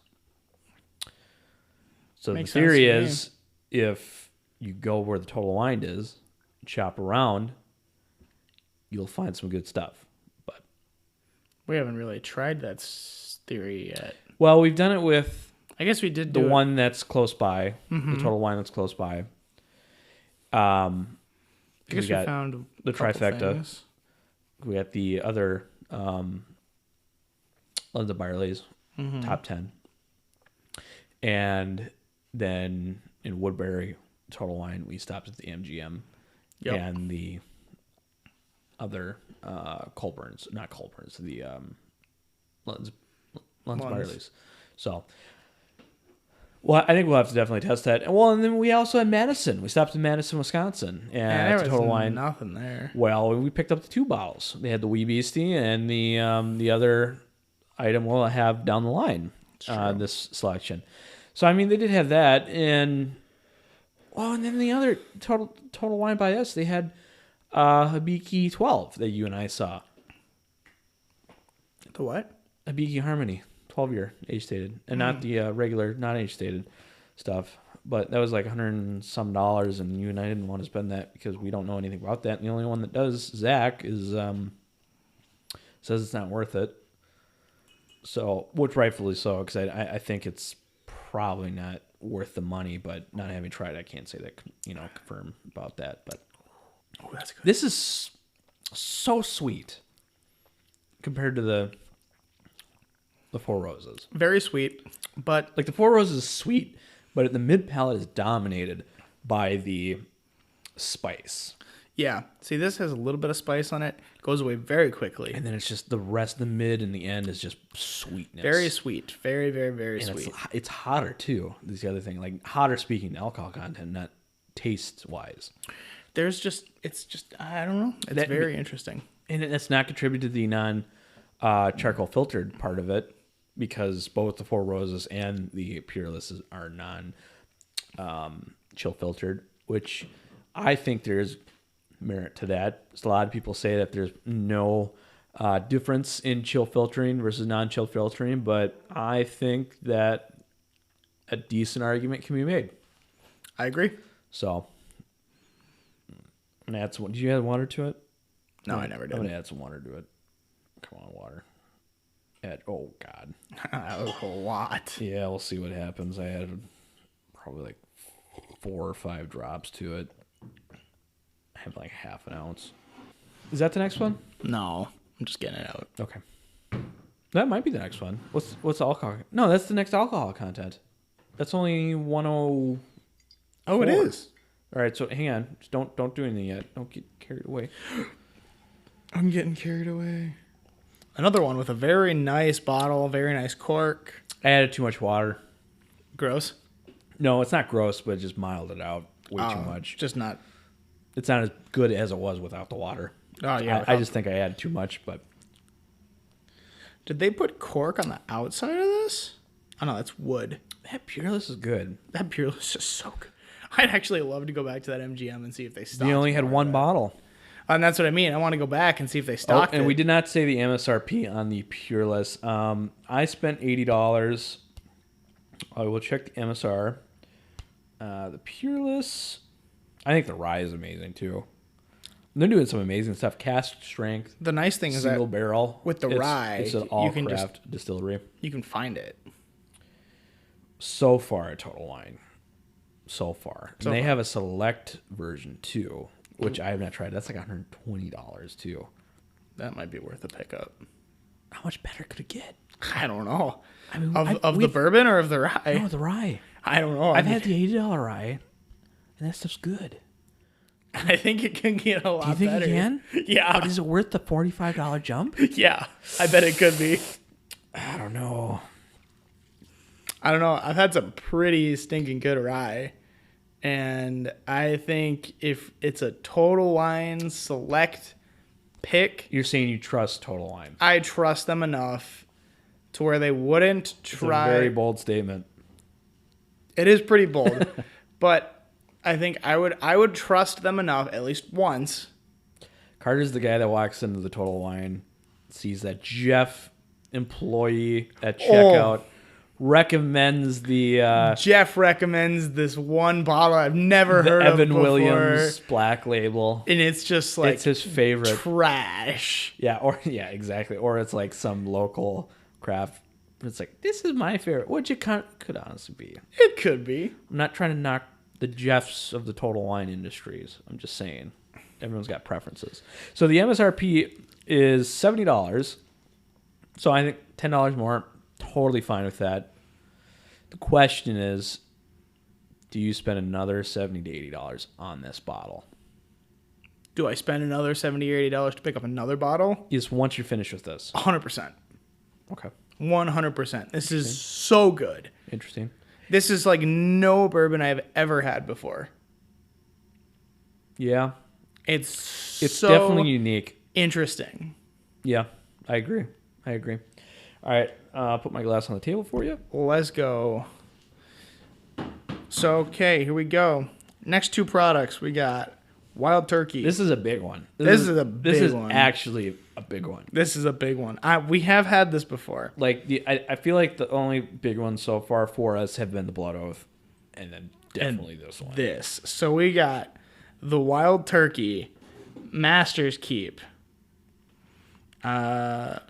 So Makes the theory sense to me. is if you go where the Total Wine is, shop around, you'll find some good stuff. But We haven't really tried that theory yet. well, we've done it with I guess we did the do one that's close by, Mhm. the Total Wine that's close by. I guess we got found the a couple trifecta. things. We got the other London Byerly's Mhm. top 10, and then in Woodbury Total Wine we stopped at the MGM Yep. and the other Colburn's, not Colburn's, the London Byerly's. So, well, I think we'll have to definitely test that. And then we also had Madison. We stopped in Madison, Wisconsin, Yeah, and there at was Total Wine. nothing there. Well, we picked up the two bottles. They had the Wee Beastie and the other item we'll have down the line. This selection. So I mean, they did have that, and then the other Total Wine by us, they had Hibiki 12 that you and I saw. The what? Hibiki Harmony 12-year age stated, and not the regular not age stated stuff. But that was like $100 and some, and you and I didn't want to spend that because we don't know anything about that. And the only one that does, Zach, is says it's not worth it. So, which rightfully so, because I think it's probably not worth the money, but not having tried, I can't say that, confirm about that. But that's good. this is so sweet compared to the Four Roses. Very sweet, but Like the Four Roses is sweet, but the mid palate is dominated by the spice. yeah. See, this has a little bit of spice on it. Goes away very quickly. And then it's just the rest, the mid and the end is just sweetness. Very sweet. Very, very, very And sweet. it's hotter too. This is the other thing. Like hotter speaking alcohol content, not taste wise. It's just, I don't know. It's very interesting. And that's not contributed to the non charcoal filtered part of it, because both the Four Roses and the Peerless are non chill filtered, which I think there's merit to that. A lot of people say that there's no difference in chill filtering versus non-chill filtering, but I think that a decent argument can be made. I agree. So, I'm gonna add some. Did you add water to it? No, I never I'm did. gonna add some water to it. Come on, water. Oh God. A lot. Yeah, we'll see what happens. I added probably like 4 or 5 drops to it. I have like half an ounce. Is that the next one? No, I'm just getting it out. Okay. That might be the next one. What's the alcohol? No, that's the next alcohol content. That's only 10. Oh, it is. All right, so hang on. Just don't do anything yet. Don't get carried away. I'm getting carried away. Another one with a very nice bottle, very nice cork. I added too much water. Gross. No, it's not gross, but it just mild it out way too Oh, much. Just not. It's not as good as it was without the water. Oh, yeah. I just think I added too much, but Did they put cork on the outside of this? Oh, no, that's wood. that Peerless is good. That Peerless is just so good. I'd actually love to go back to that MGM and see if they stopped. You only had one bottle. And that's what I mean. I want to go back and see if they stocked and it. we did not say the MSRP on the Peerless. I spent $80. I will check the MSR. The Peerless, I think the rye is amazing too. And they're doing some amazing stuff. Cask strength, The nice thing is single that barrel. with the rye, it's an you all can craft distillery. you can find it. So far, a Total Wine. So far, So and they far. have a select version too, which I have not tried. That's like $120 too. That might be worth a pickup. How much better could it get? I don't know. I mean, Of the bourbon or of the rye? No, the rye. I don't know. I've had the $80 rye, and that stuff's good. I think it can get a lot Do you think better. it can? Yeah. But is it worth the $45 jump? Yeah. I bet it could be. I don't know. I don't know. I've had some pretty stinking good rye. And I think if it's a Total Wine select pick, You're saying you trust Total Wine. I trust them enough to where they wouldn't It's a try. very bold statement. It is pretty bold, but I think I would trust them enough at least once. Carter's the guy that walks into the Total Wine, sees that Jeff employee at checkout, recommends the Jeff recommends this one bottle I've never heard Evan of before, Williams Black Label. and it's just like It's his favorite. trash. Yeah, exactly. Or it's like some local craft. It's like, this is my favorite, which it could honestly be. It could be. I'm not trying to knock the Jeffs of the Total Wine industries. I'm just saying everyone's got preferences. So the MSRP is $70. So I think $10 more, totally fine with that. The question is, do you spend another $70 to $80 on this bottle? Do I spend another $70 or $80 to pick up another bottle? Is once you're finished with this. 100%. Okay. 100%. This is so good. Interesting. This is like no bourbon I've ever had before. Yeah. It's so definitely unique. interesting. Yeah, I agree. All right, I'll put my glass on the table for you. Let's go. So, okay, here we go. Next two products we got Wild Turkey. This is a big one. This is a big This is one. actually a big one. This is a big one. We have had this before. Like I feel like the only big ones so far for us have been the Blood Oath, and then definitely this one. So we got the Wild Turkey Master's Keep. Definitely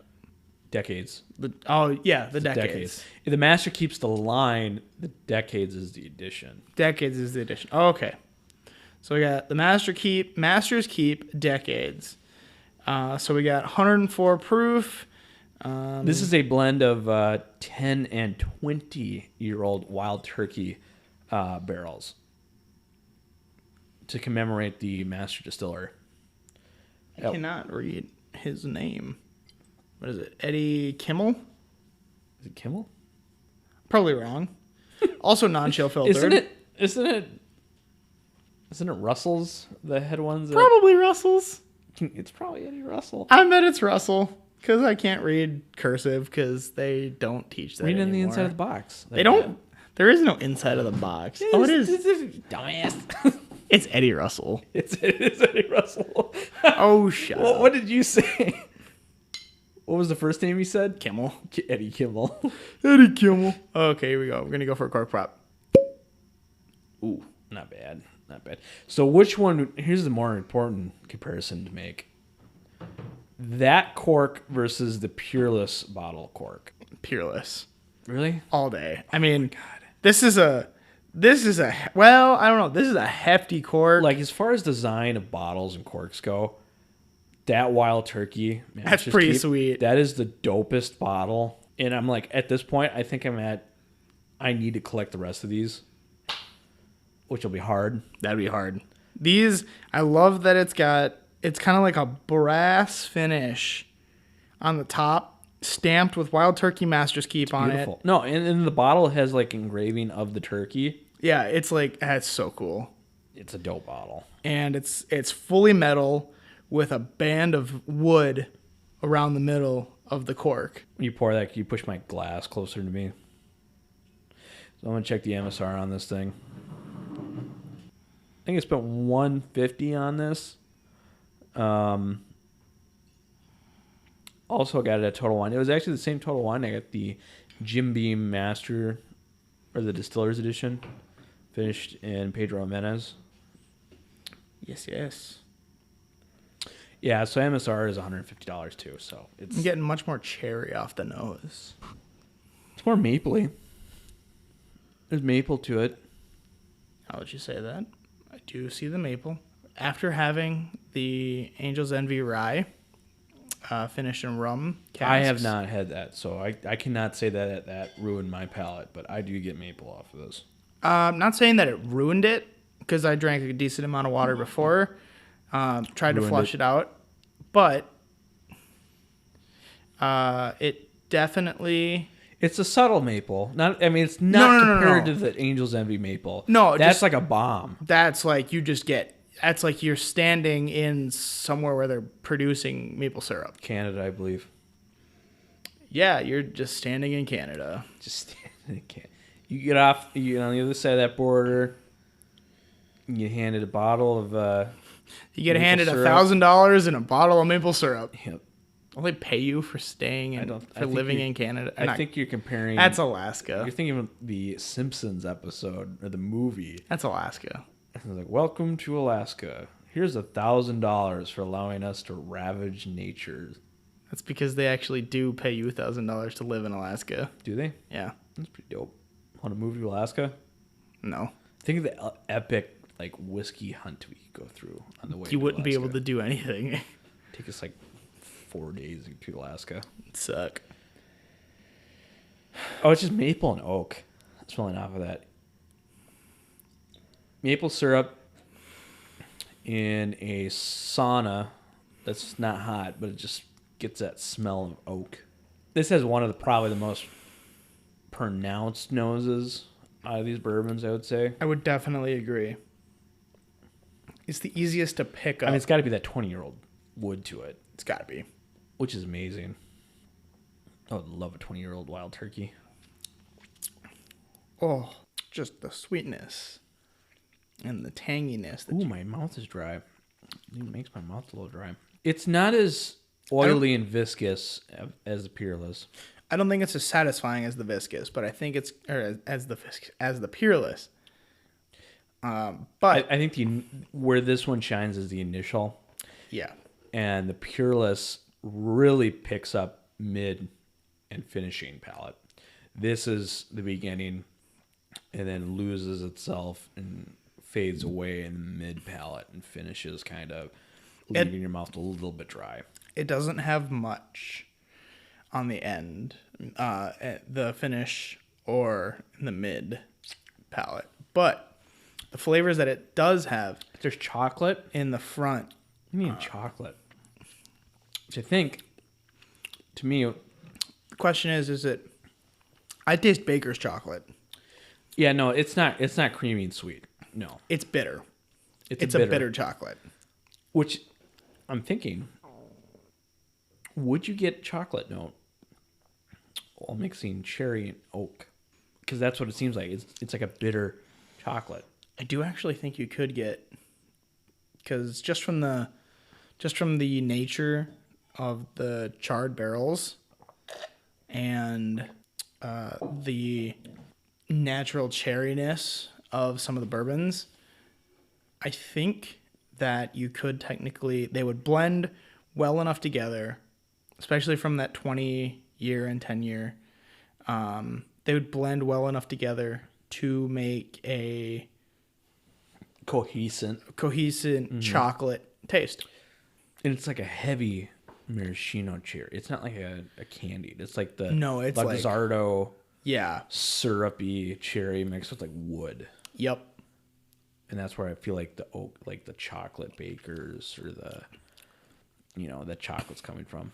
Decades. The decades. If the Master keeps the line, the Decades is the edition. Decades is the edition. Oh, okay. So we got the Master's Keep, Decades. So we got 104 proof. This is a blend of 10 and 20-year-old Wild Turkey barrels to commemorate the master distiller. I cannot read his name. What is it? Eddie Kimmel? Is it Kimmel? Probably wrong. Also non-chill filtered. Isn't it Russell's, the head ones? Probably Russell's. It's probably Eddie Russell. I bet it's Russell because I can't read cursive because they don't teach that Read anymore. in the inside of the box. They don't. There is no inside of the box. Yeah, oh, it is. Dumbass. It's Eddie Russell. It is Eddie Russell. Oh, shut up. What did you say? What was the first name you said? Kimmel. Eddie Kimmel. Eddie Kimmel. Okay, here we go. We're going to go for a cork prop. Ooh, not bad. Not bad. So which one, here's the more important comparison to make. That cork versus the Peerless bottle cork. Peerless. Really? All day. I mean, this is a, well, I don't know. This is a hefty cork. Like, as far as design of bottles and corks go, that Wild Turkey, man, That's pretty sweet. That is the dopest bottle. And I'm like, at this point, I think I need to collect the rest of these, which will be hard. That'd be hard. These, I love that it's kind of like a brass finish on the top, stamped with Wild Turkey Master's Keep on it. No, and the bottle has like engraving of the turkey. Yeah, it's like, that's so cool. It's a dope bottle. And it's fully metal with a band of wood around the middle of the cork. When you pour that, can you push my glass closer to me? So I'm going to check the MSR on this thing. I think I spent $150 on this. Also got it at Total Wine. It was actually the same Total Wine. I got the Jim Beam Master, or the Distiller's Edition, finished in Pedro Jimenez. Yes. Yeah, so MSR is $150 too. So it's I'm getting much more cherry off the nose. It's more mapley. There's maple to it. How would you say that? I do see the maple. After having the Angel's Envy Rye finished in rum casks. I have not had that, so I cannot say that ruined my palate, but I do get maple off of this. I'm not saying that it ruined it, because I drank a decent amount of water before. Tried to flush it out. But it definitely... It's a subtle maple. It's not compared to the Angel's Envy maple. No, that's like a bomb. That's like that's like you're standing in somewhere where they're producing maple syrup. Canada, I believe. Yeah, you're just standing in Canada. Just standing in Canada. You get off, you get on the other side of that border. You get handed a bottle of you get handed $1,000 and a bottle of maple syrup. Yep. Will they pay you for living in Canada? I think you're comparing. That's Alaska. You're thinking of the Simpsons episode or the movie. That's Alaska. It's like, welcome to Alaska. Here's $1,000 for allowing us to ravage nature. That's because they actually do pay you $1,000 to live in Alaska. Do they? Yeah. That's pretty dope. Want to move to Alaska? No. Think of the epic whiskey hunt we could go through on the way. You wouldn't be able to do anything. Take us 4 days to Alaska. It'd suck. Oh, it's just maple and oak. Smelling off of that. Maple syrup in a sauna that's not hot, but it just gets that smell of oak. This has one of probably the most pronounced noses out of these bourbons, I would say. I would definitely agree. It's the easiest to pick up. It's got to be that 20-year-old wood to it. It's got to be. Which is amazing. I would love a 20-year-old Wild Turkey. Oh, just the sweetness and the tanginess. Ooh, my mouth is dry. It makes my mouth a little dry. It's not as oily and viscous as the Peerless. I don't think it's as satisfying as the viscous, but I think it's as the Peerless. But I think where this one shines is the initial. Yeah. And the Peerless really picks up mid and finishing palate. This is the beginning and then loses itself and fades away in the mid palate and finishes kind of leaving your mouth a little bit dry. It doesn't have much on the end, at the finish or in the mid palate. But the flavors that it does have, There's chocolate. in the front, You mean chocolate? Which I think, to me, the question is it, I taste Baker's chocolate. yeah, no, it's not. It's not creamy and sweet. No, It's bitter. it's A bitter chocolate. Which I'm thinking, would you get chocolate note while mixing cherry and oak? Because that's what it seems like. It's like a bitter chocolate. I do actually think you could get, because just from the nature of the charred barrels and the natural cherryness of some of the bourbons, I think that you could they would blend well enough together, especially from that 20-year and 10-year. They would blend well enough together to make a Cohesive. chocolate taste. And it's like a heavy maraschino cherry. It's not like a candied. It's like the No, it's like- Luxardo Yeah. syrupy cherry mixed with like wood. Yep. And that's where I feel like the oak, like the chocolate bakers or the chocolate's coming from.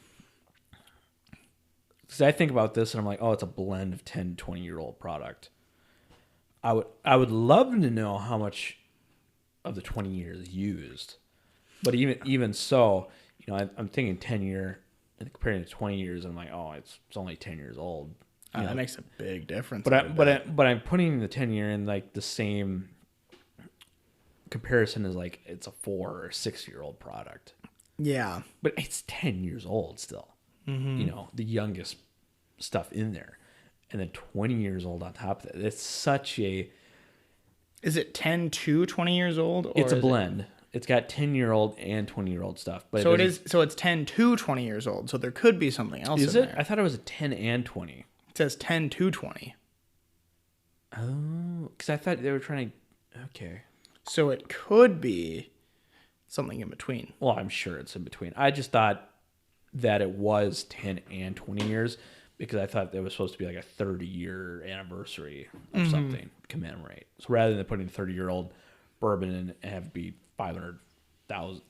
Because I think about this and I'm like, oh, it's a blend of 10, 20-year-old product. I would love to know how much of the 20 years used. But even so, I'm thinking 10 year and comparing to 20 years, and I'm like, oh, it's only 10 years old. That makes a big difference. But I'm putting the 10 year in like the same comparison as like it's a 4 or 6-year-old product. Yeah. But it's 10 years old still. Mm-hmm. The youngest stuff in there. And then 20 years old on top of that. It's such a... Is it 10 to 20 years old? Or It's a blend. It's got 10-year-old and 20-year-old stuff. But So it's 10 to 20 years old. So there could be something else Is in it? there. I thought it was a 10 and 20. It says 10 to 20. Oh, because I thought they were trying to... Okay. So it could be something in between. Well, I'm sure it's in between. I just thought that it was 10 and 20 years because I thought there was supposed to be like a 30-year anniversary of something to commemorate. So rather than putting a 30-year-old bourbon in and have it be $500,000,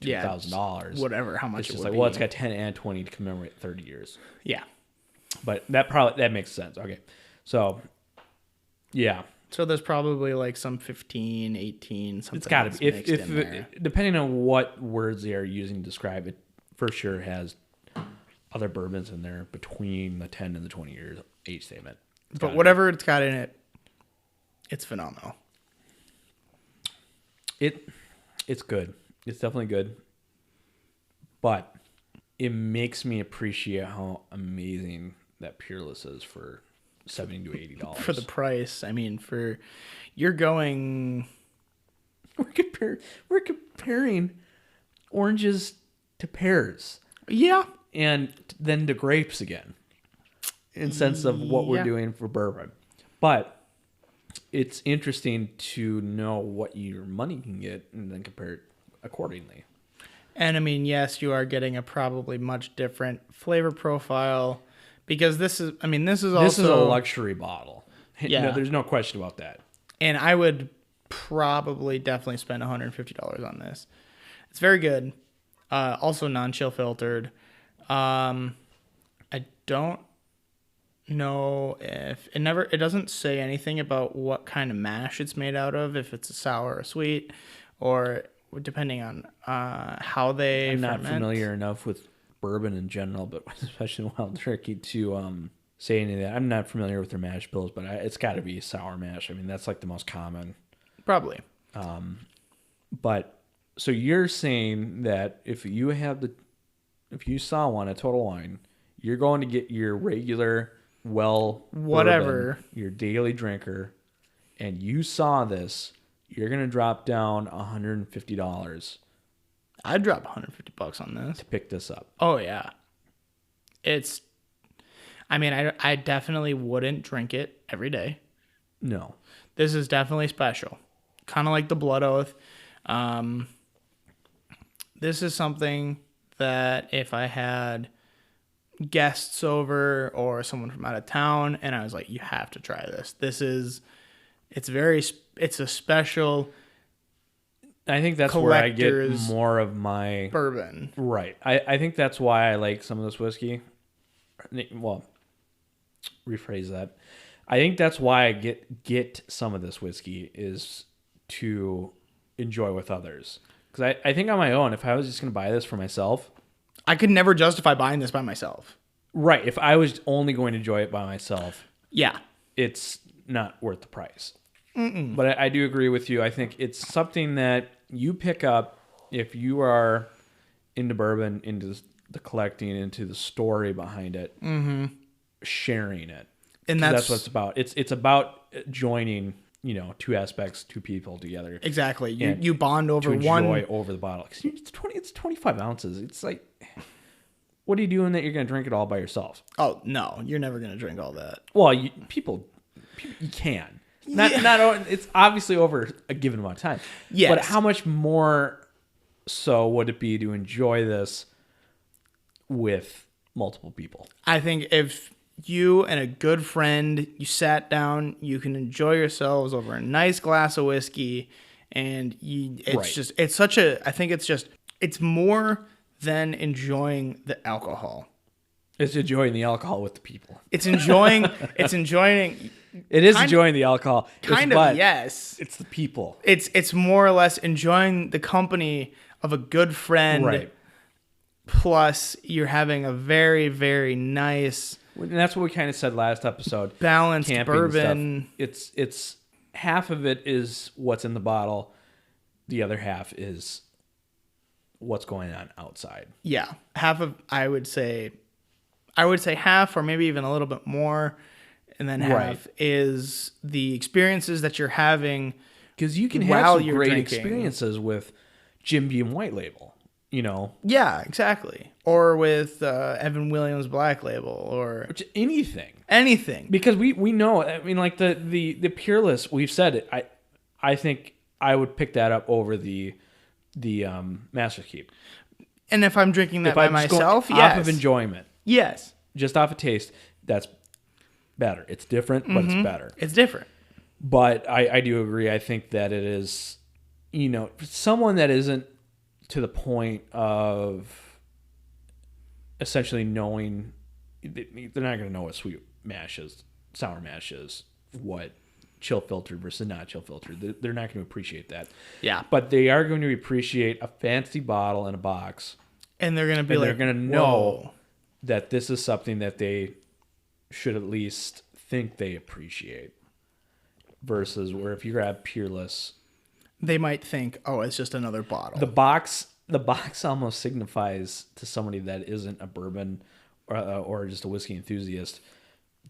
$2,000. Whatever, how much It's it just would like, well, be. it's got 10 and 20 to commemorate 30 years. Yeah. But that makes sense. Okay. So, yeah. So there's probably like some 15, 18, something. It's got to be. mixed in there. Depending on what words they are using to describe it, for sure has other bourbons in there between the 10 and the 20 years age statement. But whatever it's got in it, it's phenomenal. It's good. It's definitely good. But it makes me appreciate how amazing that Peerless is for $70 to $80 For the price, I mean, you're going. We're comparing oranges to pears. Yeah. And then to grapes again, in sense of what we're Yeah. doing for bourbon. But it's interesting to know what your money can get and then compare it accordingly. And I mean, yes, you are getting a probably much different flavor profile because this is also a luxury bottle. Yeah. No, there's no question about that. And I would probably definitely spend $150 on this. It's very good. Also non-chill filtered. I don't know if it doesn't say anything about what kind of mash it's made out of, if it's a sour or sweet, or depending on how they I'm not ferment. familiar enough with bourbon in general, but especially wild turkey to say any of that. I'm not familiar with their mash bills, but it's got to be sour mash. I mean, that's like the most common. Probably. But so you're saying that if you saw one at Total Wine, you're going to get your regular whatever bourbon, your daily drinker, and you saw this, you're going to drop down $150 I'd drop $150 on this. to pick this up. Oh yeah. I mean, I definitely wouldn't drink it every day. No. This is definitely special. Kind of like the Blood Oath. This is something that if I had guests over or someone from out of town and I was like, you have to try this. It's a special I think that's where I get collector's more of my bourbon. Right. I think that's why I like some of this whiskey. Well, rephrase that. I think that's why I get some of this whiskey is to enjoy with others. Because I think on my own, if I was just going to buy this for myself, I could never justify buying this by myself. right, if I was only going to enjoy it by myself, Yeah. it's not worth the price. But I do agree with you. I think it's something that you pick up if you are into bourbon, into the collecting, into the story behind it, sharing it. And that's what it's about. It's about joining, two aspects, two people together. Exactly. You bond over to one. enjoy over the bottle. It's 25 ounces. It's like, what are you doing that you're going to drink it all by yourself? Oh, no. You're never going to drink all that. Well, people you can. Not it's obviously over a given amount of time. Yes. But how much more so would it be to enjoy this with multiple people? I think if you and a good friend, you sat down, you can enjoy yourselves over a nice glass of whiskey, and it's more than enjoying the alcohol. It's enjoying the alcohol with the people. It is enjoying the alcohol. Yes. It's the people. It's more or less enjoying the company of a good friend. Right. Plus, you're having a very, very nice, And that's what we kind of said last episode. balanced Camping bourbon. stuff. It's half of it is what's in the bottle. The other half is what's going on outside. Yeah, I would say half, or maybe even a little bit more, and then half is the experiences that you're having. Because you can have some great experiences with Jim Beam White Label. Yeah, exactly. Or with Evan Williams Black Label, or anything. Because we know. I mean, like the Peerless. We've said it. I think I would pick that up over the Master's Keep. And if I'm drinking that by myself, yes. Off of enjoyment. Yes. Just off a taste, that's better. It's different, but it's better. It's different. But I do agree. I think that it is, someone that isn't to the point of essentially knowing, they're not going to know what sweet mash is, sour mash is, what chill filtered versus not chill filtered. They're not going to appreciate that. Yeah. But they are going to appreciate a fancy bottle in a box. And they're going to be they're going to know whoa, that this is something that they should at least think they appreciate. Versus where if you grab Peerless, they might think, oh, it's just another bottle. The box almost signifies to somebody that isn't a bourbon or just a whiskey enthusiast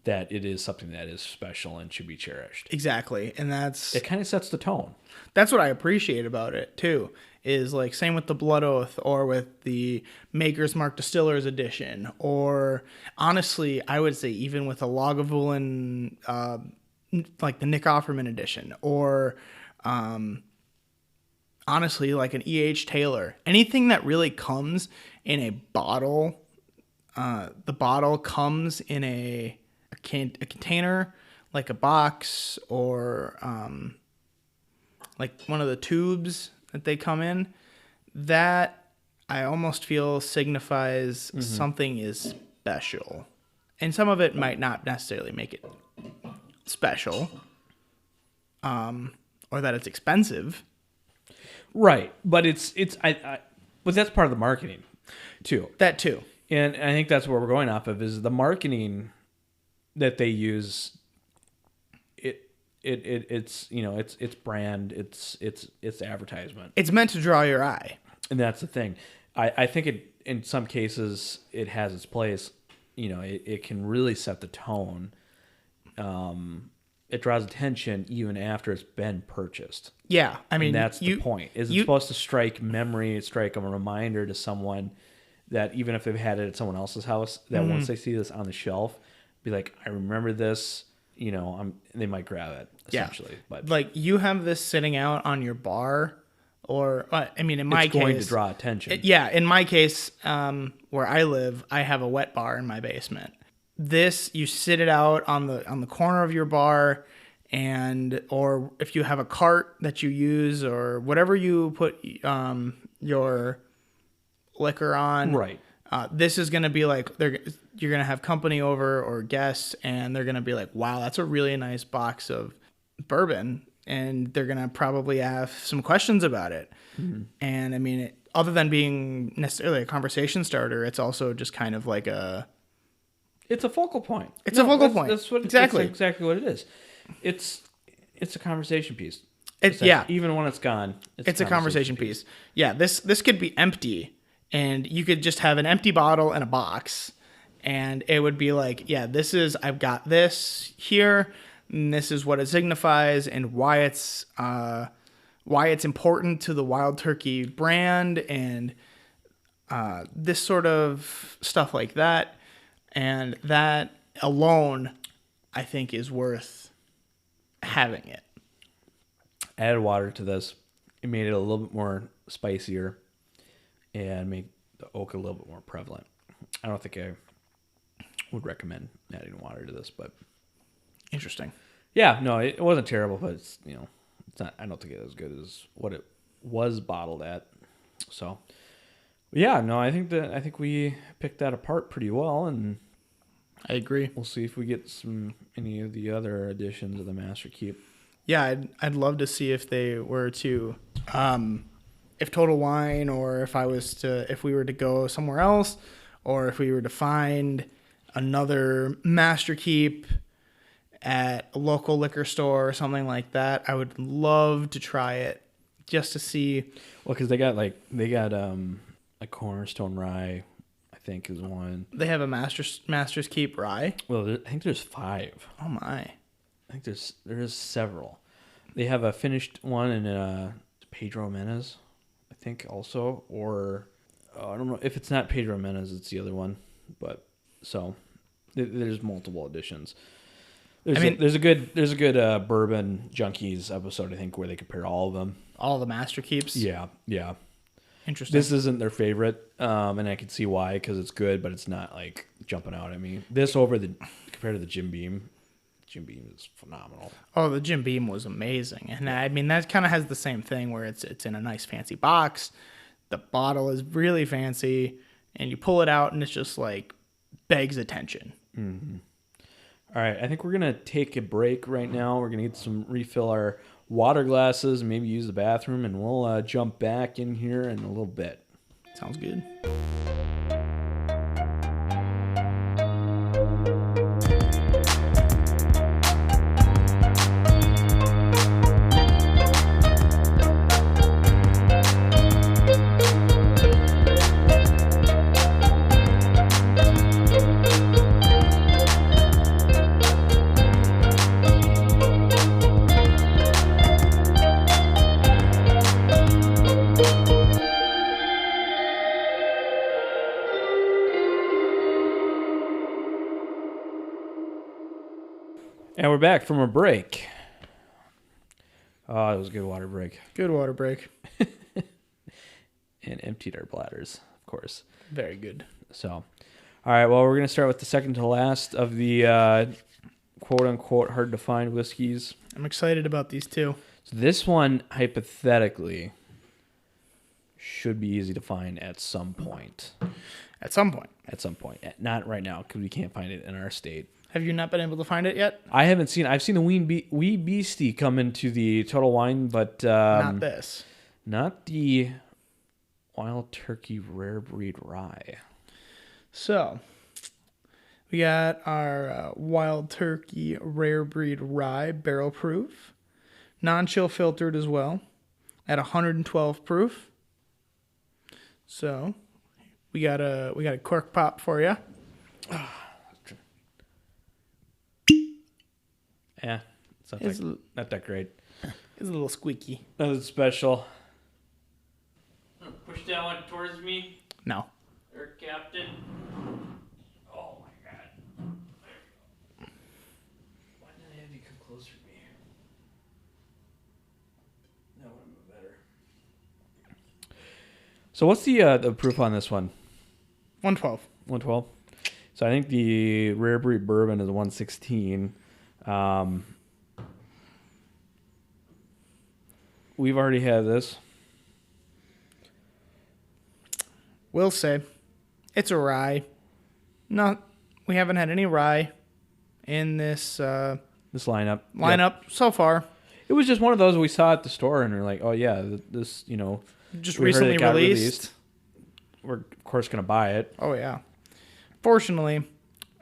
that it is something that is special and should be cherished. Exactly. And it kind of sets the tone. That's what I appreciate about it too, is like same with the Blood Oath or with the Maker's Mark Distillers edition, or honestly, I would say even with a Lagavulin, like the Nick Offerman edition, or honestly, like an E.H. Taylor. Anything that really comes in a bottle, the bottle comes in a container, like a box, or like one of the tubes that they come in, that I almost feel signifies something is special. And some of it might not necessarily make it special, or that it's expensive. Right. But but that's part of the marketing too. That too. And I think that's where we're going off of is the marketing that they use. It's it's brand, it's advertisement. It's meant to draw your eye. And that's the thing. I think it in some cases it has its place. It can really set the tone. It draws attention even after it's been purchased. Yeah, I mean, and that's the point. It's supposed to strike memory, strike a reminder to someone that even if they've had it at someone else's house, that once they see this on the shelf, be like, I remember this. You know, they might grab it essentially. But like you have this sitting out on your bar, or I mean, in my it's case, going to draw attention. In my case, where I live, I have a wet bar in my basement. This, you sit it out on the corner of your bar, or if you have a cart that you use, or whatever you put your liquor on. Right. This is going to be like, you're going to have company over or guests, and they're going to be like, wow, that's a really nice box of bourbon. And they're going to probably have some questions about it. Mm-hmm. And I mean, other than being necessarily a conversation starter, it's also just kind of like it's a focal point. It's a focal point. That's what exactly what it is. It's a conversation piece. Even when it's gone, it's a conversation piece. Yeah, this could be empty, and you could just have an empty bottle and a box, and it would be like, yeah, I've got this here, and this is what it signifies, and why it's important to the Wild Turkey brand, and this sort of stuff like that. And that alone, I think, is worth having it. Added water to this. It made it a little bit more spicier and made the oak a little bit more prevalent. I don't think I would recommend adding water to this, but interesting. Yeah, no, it wasn't terrible, but it's not. I don't think it's as good as what it was bottled at. So, yeah, no, I think we picked that apart pretty well, and I agree. We'll see if we get any of the other additions of the Master Keep. Yeah, I'd love to see if they were to, if Total Wine, or if we were to go somewhere else, or if we were to find another Master Keep at a local liquor store or something like that. I would love to try it just to see. Well, because they got a Cornerstone Rye, I think, is one. They have a Master's Keep Rye. Well, I think there's 5. Oh my! I think there's several. They have a finished one in Pedro Menez, I think, also, or I don't know if it's not Pedro Menez, it's the other one. But so there's multiple editions. There's a good Bourbon Junkies episode, I think, where they compare all of them. All the Master Keeps. Yeah. Interesting. This isn't their favorite, and I can see why, because it's good, but it's not like jumping out at me. This compared to the Jim Beam. Jim Beam is phenomenal. Oh, the Jim Beam was amazing, and I mean that kind of has the same thing where it's in a nice fancy box. The bottle is really fancy, and you pull it out, and it's just like begs attention. Mm-hmm. All right, I think we're gonna take a break right now. We're gonna refill our water glasses, maybe use the bathroom, and we'll jump back in here in a little bit. Sounds good. And we're back from a break. Oh, it was a good water break. Good water break. And emptied our bladders, of course. Very good. So, all right, well, we're going to start with the second to last of the quote-unquote hard-to-find whiskeys. I'm excited about these two. So this one, hypothetically, should be easy to find at some point. At some point. At some point. Not right now, because we can't find it in our state. Have you not been able to find it yet? I haven't seen. I've seen the Wee Beastie come into the Total Wine, but not this. Not the Wild Turkey Rare Breed Rye. So we got our Wild Turkey Rare Breed Rye barrel proof, non-chill filtered as well, at 112 proof. So we got a cork pop for you. Yeah, it's not that great. It's a little squeaky. Nothing special. Push that one towards me. No. There, Captain. Oh my God. So what's the proof on this one? 112. 112. So I think the rare breed bourbon is 116. We've already had this. Will say it's a rye. We haven't had any rye in this This lineup. so far. It was just one of those we saw at the store and we're like, oh yeah, this, Just we heard recently it got released. We're of course gonna buy it. Oh yeah. Fortunately,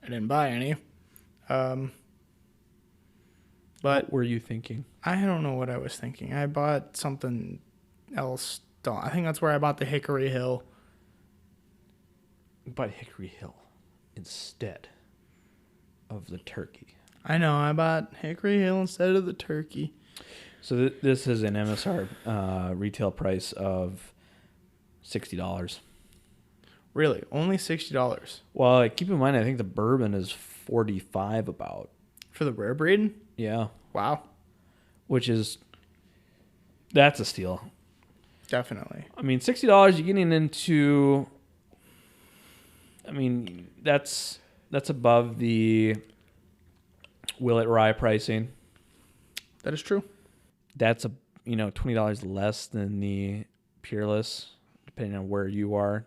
I didn't buy any. But What were you thinking? I don't know what I was thinking. I bought something else. I think that's where I bought the Hickory Hill. But Hickory Hill instead of the turkey. I know. I bought Hickory Hill instead of the turkey. So this is an MSR retail price of $60. Really, only $60 Well, keep in mind, I think the bourbon is $45 about. for the rare breed. Yeah, Wow, that's a steal. definitely. I mean, $60 you're getting into. I mean, that's above the Willet Rye pricing. That is true. That's $20 less than the Peerless, depending on where you are.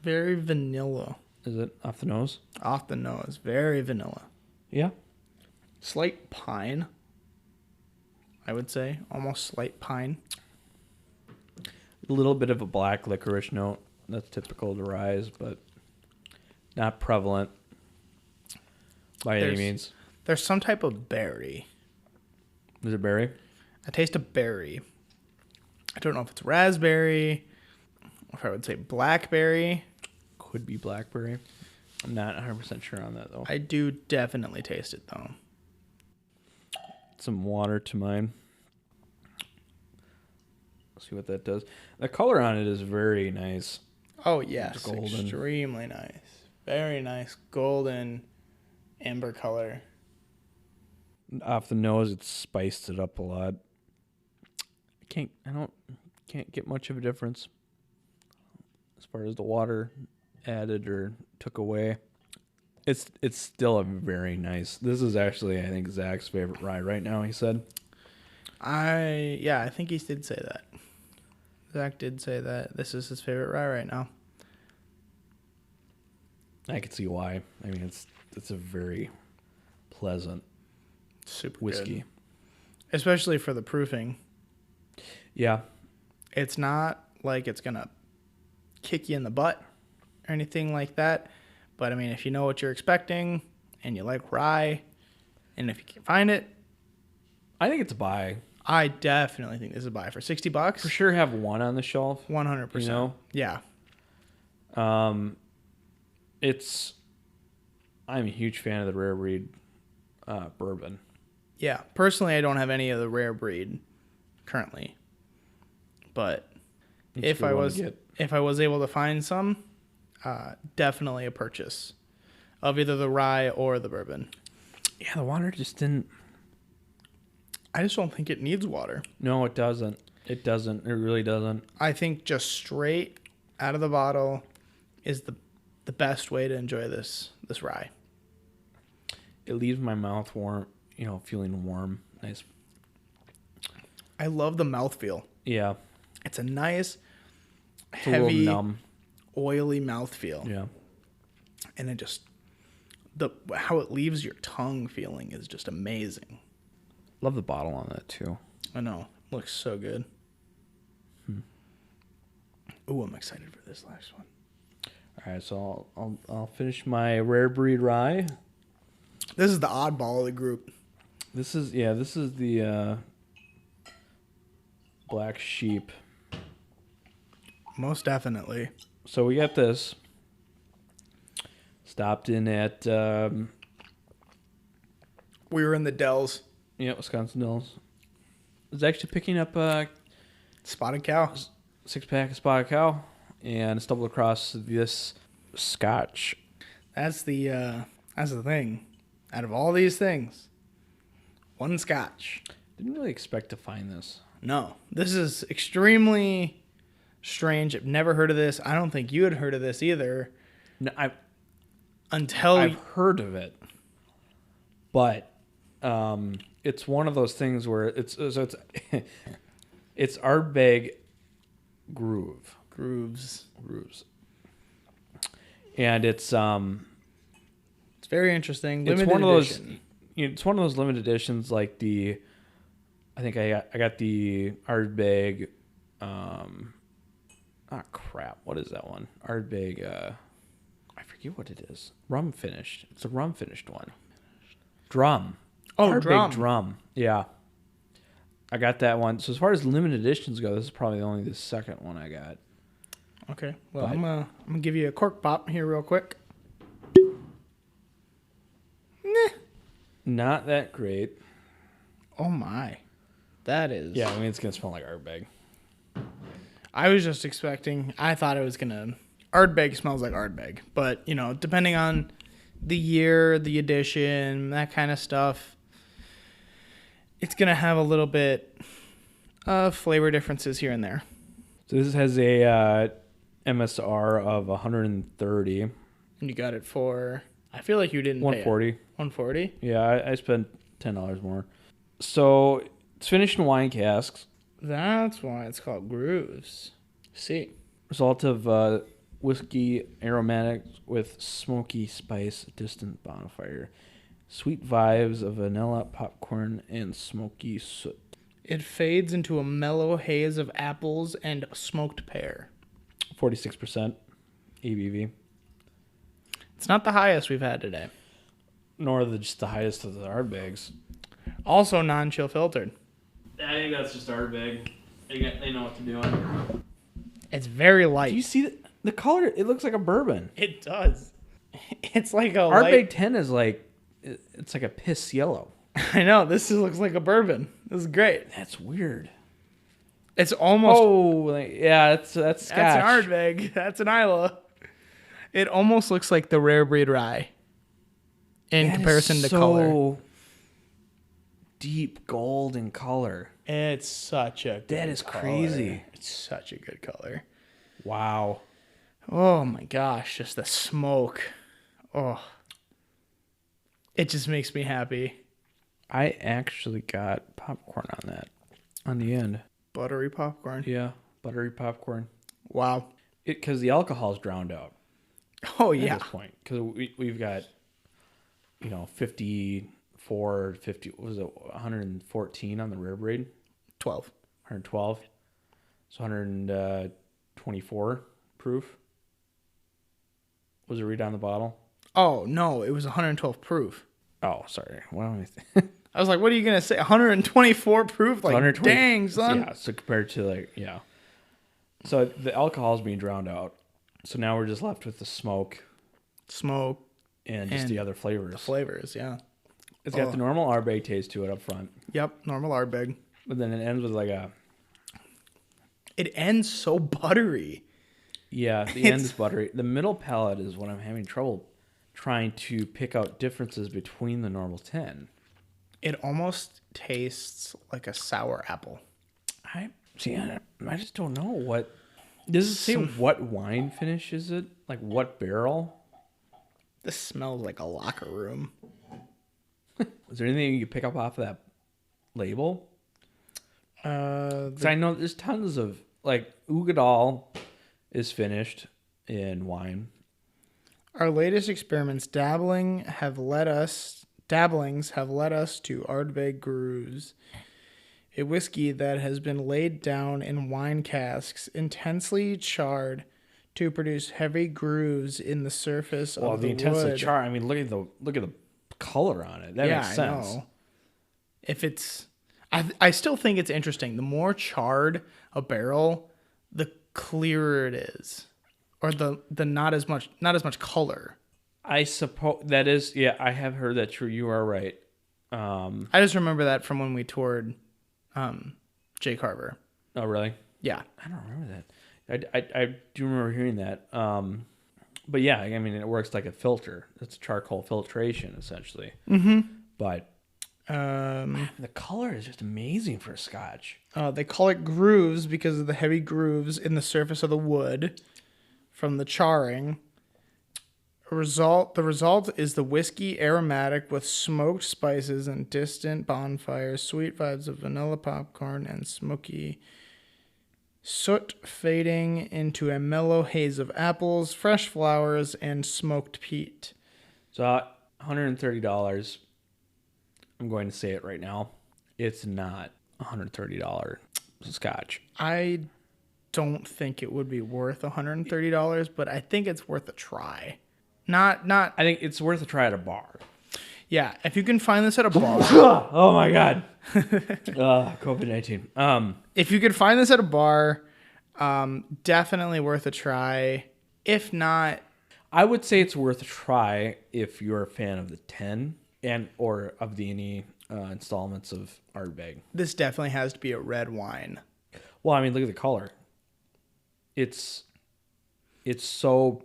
Very vanilla. Is it off the nose? Off the nose. Very vanilla. Yeah. Slight pine, I would say. Almost slight pine. A little bit of a black licorice note. That's typical to ryes, but not prevalent by any means. There's some type of berry. Is it berry? I taste a berry. I don't know if it's raspberry, or if I would say blackberry. Could be blackberry. I'm not 100% sure on that, though. I do definitely taste it, though. Some water to mine. Let's see what that does. The color on it is very nice. Oh, yes. It's golden. Extremely nice. Very nice. Golden amber color. Off the nose, it's spiced it up a lot. Can't get much of a difference as far as the water added or took away. It's still a very nice. This is actually, I think, Zach's favorite rye right now, he said. I think he did say that. Zach did say that this is his favorite rye right now. I can see why. I mean, it's a very pleasant Super whiskey. good. Especially for the proofing. Yeah. It's not like it's going to kick you in the butt or anything like that. But, I mean, if you know what you're expecting and you like rye, and if you can find it, I think it's a buy. I definitely think this is a buy for $60. For sure have one on the shelf. 100%. You know? Yeah. I'm a huge fan of the rare breed bourbon. Yeah. Personally, I don't have any of the rare breed currently. But It's a if good I one was to get. if I was able to find some, definitely a purchase of either the rye or the bourbon. Yeah, the water just didn't. I just don't think it needs water. No, it doesn't. It doesn't. It really doesn't. I think just straight out of the bottle is the best way to enjoy this rye. It leaves my mouth warm, feeling warm. Nice. I love the mouthfeel. Yeah. It's a nice, It's heavy, a little numb. oily mouthfeel. Yeah. And it just, how it leaves your tongue feeling is just amazing. Love the bottle on that too. I know. Looks so good. Ooh, I'm excited for this last one. All right, so I'll finish my rare breed rye. This is the oddball of the group. This is the black sheep. Most definitely. So we got this. Stopped in at We were in the Dells. Wisconsin Dells. I was actually picking up a Spotted Cow. 6-pack of Spotted Cow and stumbled across this Scotch. That's the thing. Out of all these things, one Scotch. Didn't really expect to find this. No, this is extremely strange. I've never heard of this. I don't think you had heard of this either. No, I've heard of it, but it's one of those things where it's it's Ardbeg grooves, and it's very interesting. It's Limited one of those. edition. It's one of those limited editions, like I think I got the Ardbeg. Crap! What is that one? Ardbeg. I forget what it is. Rum finished. It's a rum finished one. Drum. Oh, Ardbeg drum. Yeah. I got that one. So as far as limited editions go, this is probably only the second one I got. Okay. Well, I'm gonna give you a cork pop here real quick. Not that great. Oh my, that is. Yeah, I mean it's gonna smell like Ardbeg. I was just expecting. I thought it was gonna. Ardbeg smells like Ardbeg, but you know, depending on the year, the edition, that kind of stuff, it's gonna have a little bit of flavor differences here and there. So this has a MSR of 130. And you got it for. I feel like you didn't. 140. Pay it. 140. Yeah, I spent $10 more. So it's finished in wine casks. That's why it's called Grooves. See. Result of whiskey aromatics with smoky spice, distant bonfire. Sweet vibes of vanilla, popcorn, and smoky soot. It fades into a mellow haze of apples and smoked pear. 46% ABV. It's not the highest we've had today. Nor just the highest of the Ardbegs. Also non-chill filtered. I think that's just Ardbeg. They know what they're doing. It's very light. Do you see the color? It looks like a bourbon. It does. It's like a Ardbeg 10 is like, it's like a piss yellow. I know. Looks like a bourbon. This is great. That's weird. It's almost. Oh, yeah, that's Scotch. That's an Ardbeg. That's an Isla. It almost looks like the rare breed rye. In comparison to color. Deep gold in color. It's such a good That is color. crazy. It's such a good color. Wow. Oh my gosh, just the smoke. Oh. It just makes me happy. I actually got popcorn on that. On the end. Buttery popcorn. Yeah, buttery popcorn. Wow. Because the alcohol's drowned out. Oh At yeah. this point. Because we've got, 54, 50, what was it, 114 on the rare breed? 12. 112. So 124 proof. Was it read on the bottle? Oh no, it was 112 proof. Oh, sorry. What am I thinking? I was like, what are you gonna say? 124 proof? Like, 120. dang, son. Yeah, so compared to So the alcohol's being drowned out. So now we're just left with the smoke. Smoke. And just the other flavors. Flavors, yeah. It's got the normal Ardbeg taste to it up front. Yep, normal Ardbeg. But then it ends with It ends so buttery. Yeah, the end is buttery. The middle palate is what I'm having trouble trying to pick out differences between the normal 10. It almost tastes like a sour apple. I just don't know what. Does it say what wine finish is it? Like what barrel? This smells like a locker room. Is there anything you can pick up off of that label? 'Cause The I know there's tons of Ugadal is finished in wine. Our latest experiments dabblings have led us to Ardbeg Grooves, a whiskey that has been laid down in wine casks, intensely charred to produce heavy grooves in the surface of the intensely wood. char. I mean, look at the color on it. That makes sense. I know. If it's, I still think it's interesting. The more charred a barrel, the clearer it is, or the not as much color. I suppose that is. Yeah, I have heard that true. You are right. I just remember that from when we toured Jay Carver. Oh, really? Yeah. I don't remember that. I do remember hearing that. But yeah, I mean, it works like a filter. It's charcoal filtration, essentially. Mm-hmm. But The color is just amazing for a Scotch. They call it grooves because of the heavy grooves in the surface of the wood from the charring. The result is the whiskey aromatic with smoked spices and distant bonfires, sweet vibes of vanilla popcorn and smoky soot fading into a mellow haze of apples, fresh flowers, and smoked peat. So $130. I'm going to say it right now. It's not $130 Scotch. I don't think it would be worth $130, but I think it's worth a try. Not. I think it's worth a try at a bar. Yeah, if you can find this at a bar. Oh my God. COVID-19. If you could find this at a bar, definitely worth a try. If not, I would say it's worth a try if you're a fan of the 10 or of the any installments of Ardbeg. this definitely has to be a red wine. Well, I mean, look at the color. It's so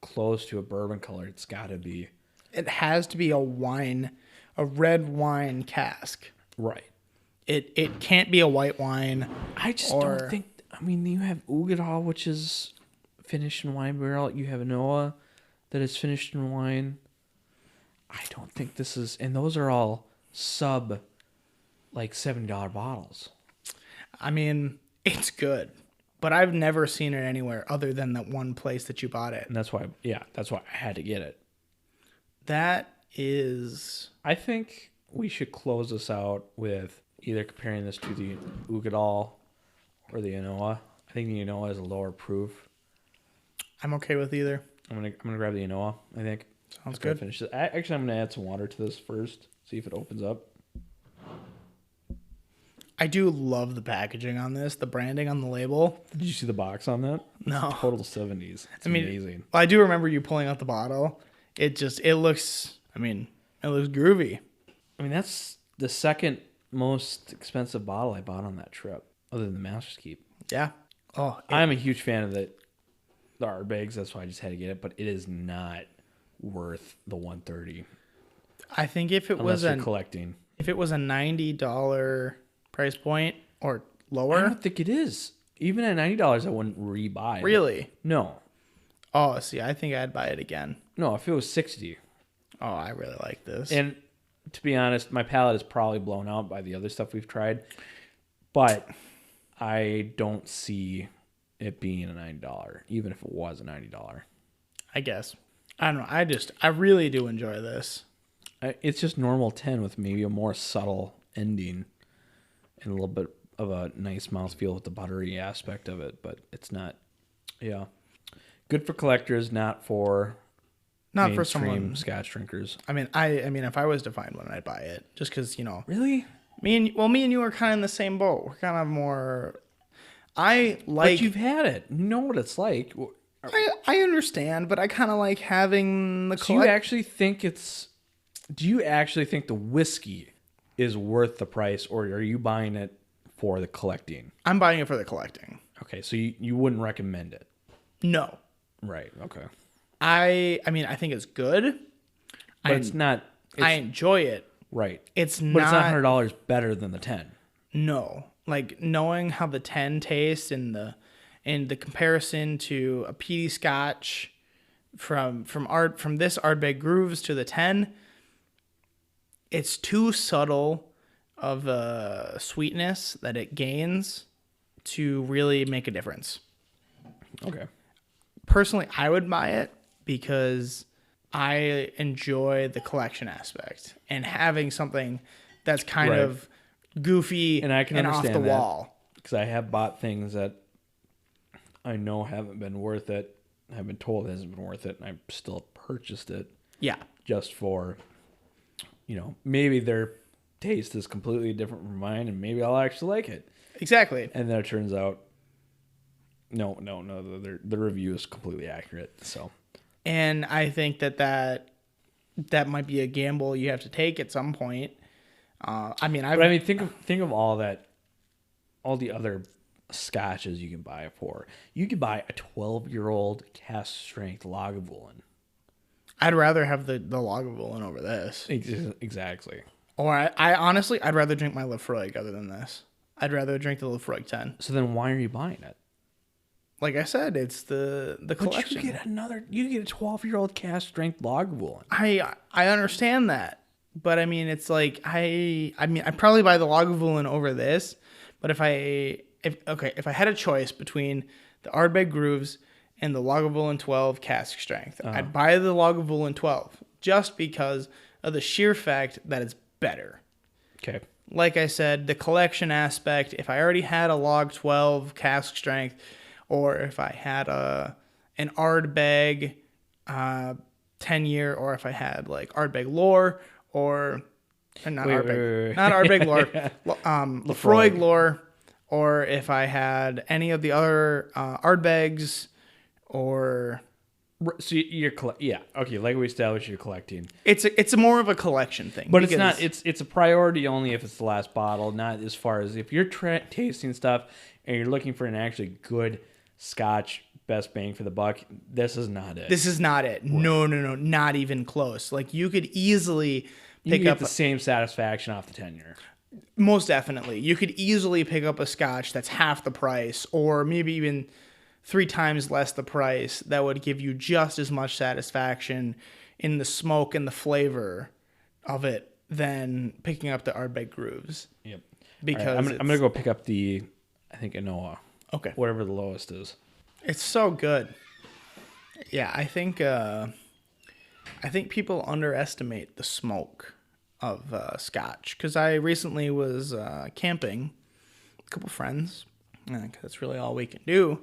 close to a bourbon color. It's got to be It has to be a red wine cask. right. It can't be a white wine. I just Or- don't think. I mean, you have Ugadal, which is finished in wine barrel. You have Noah that is finished in wine. I don't think this is, and those are all sub like $70 bottles. I mean, it's good, but I've never seen it anywhere other than that one place that you bought it. And that's why I had to get it. That is, I think we should close this out with either comparing this to the Ugadal or the Enoa. I think the Enoa is a lower proof. I'm okay with either. I'm gonna grab the Enoa. I think Sounds after I good. finish it. Actually, I'm gonna add some water to this first. See if it opens up. I do love the packaging on this, the branding on the label. Did you see the box on that? No. Total 70s. It's amazing. I do remember you pulling out the bottle. It looks groovy. I mean, that's the second most expensive bottle I bought on that trip, other than the Master's Keep. Yeah. Oh, I'm a huge fan of the Ardbegs. That's why I just had to get it, but it is not worth the $130 I think if it unless was you're a collecting. $90 price point or I lower, don't think it is. Even at $90, I wouldn't rebuy it. really? No. Oh, see, I think I'd buy it again. No, if it was $60. Oh, I really like this. And to be honest, my palate is probably blown out by the other stuff we've tried, but I don't see it being a $90, even if it was a $90. I guess. I don't know. I really do enjoy this. It's just normal 10 with maybe a more subtle ending and a little bit of a nice mouthfeel with the buttery aspect of it, but it's not, yeah. Good for collectors, not for Not for mainstream someone. Scotch drinkers. I mean, if I was to find one, I'd buy it. Just because, Really? me and you are kind of in the same boat. We're kind of more. I But like. you've had it. You know what it's like. I understand, but I kind of like having the. Do you actually think the whiskey is worth the price, or are you buying it for the collecting? I'm buying it for the collecting. Okay, so you wouldn't recommend it. No, Right, okay. I mean, I think it's good. But it's not... I enjoy it. right. It's But not. it's not $100 better than the 10. No, like knowing how the 10 tastes and the comparison to a peaty Scotch from this Ardbeg Grooves to the 10, it's too subtle of a sweetness that it gains to really make a difference. Okay. Personally, I would buy it because I enjoy the collection aspect and having something that's kind Right. of goofy And I can off understand the that. wall. Because I have bought things that I know haven't been worth it. I've been told it hasn't been worth it, and I still purchased it Yeah. just for, maybe their taste is completely different from mine, and maybe I'll actually like it. Exactly. And then it turns out, no, the review is completely accurate. So, And I think that might be a gamble you have to take at some point. think of all the other scotches you can buy for. You could buy a 12-year-old cask strength Lagavulin. I'd rather have the Lagavulin over this. Exactly. Or I honestly, I'd rather drink my Lafroig other than this. I'd rather drink the Lafroig 10. So then why are you buying it? Like I said, it's the collection. But you get a 12-year-old cask strength Lagavulin. I understand that. But I mean, it's like I'd probably buy the Lagavulin over this. But if I had a choice between the Ardbeg Grooves and the Lagavulin 12 cask strength, I'd buy the Lagavulin 12 just because of the sheer fact that it's better. Okay. Like I said, the collection aspect, if I already had a Log 12 cask strength, or if I had an Ardbeg 10-year, or if I had like Ardbeg Lore, or not Ardbeg Lore, Lafroig Lore, or if I had any of the other Ardbegs, or So you're okay. Like we established, you're collecting. it's more of a collection thing. But it's not. It's a priority only if it's the last bottle, not as far as if you're tasting stuff and you're looking for an actually good Scotch, best bang for the buck. This is not it. This is not it. No, not even close. Like you could easily pick up the same satisfaction off the 10-year. Most definitely. You could easily pick up a Scotch that's half the price, or maybe even 3 times less the price, that would give you just as much satisfaction in the smoke and the flavor of it than picking up the Ardbeg Grooves. Yep. Because right, I'm gonna go pick up the, I think, Anoa. Okay. Whatever the lowest is. It's so good. Yeah, I think people underestimate the smoke of Scotch, because I recently was camping with a couple friends. That's really all we can do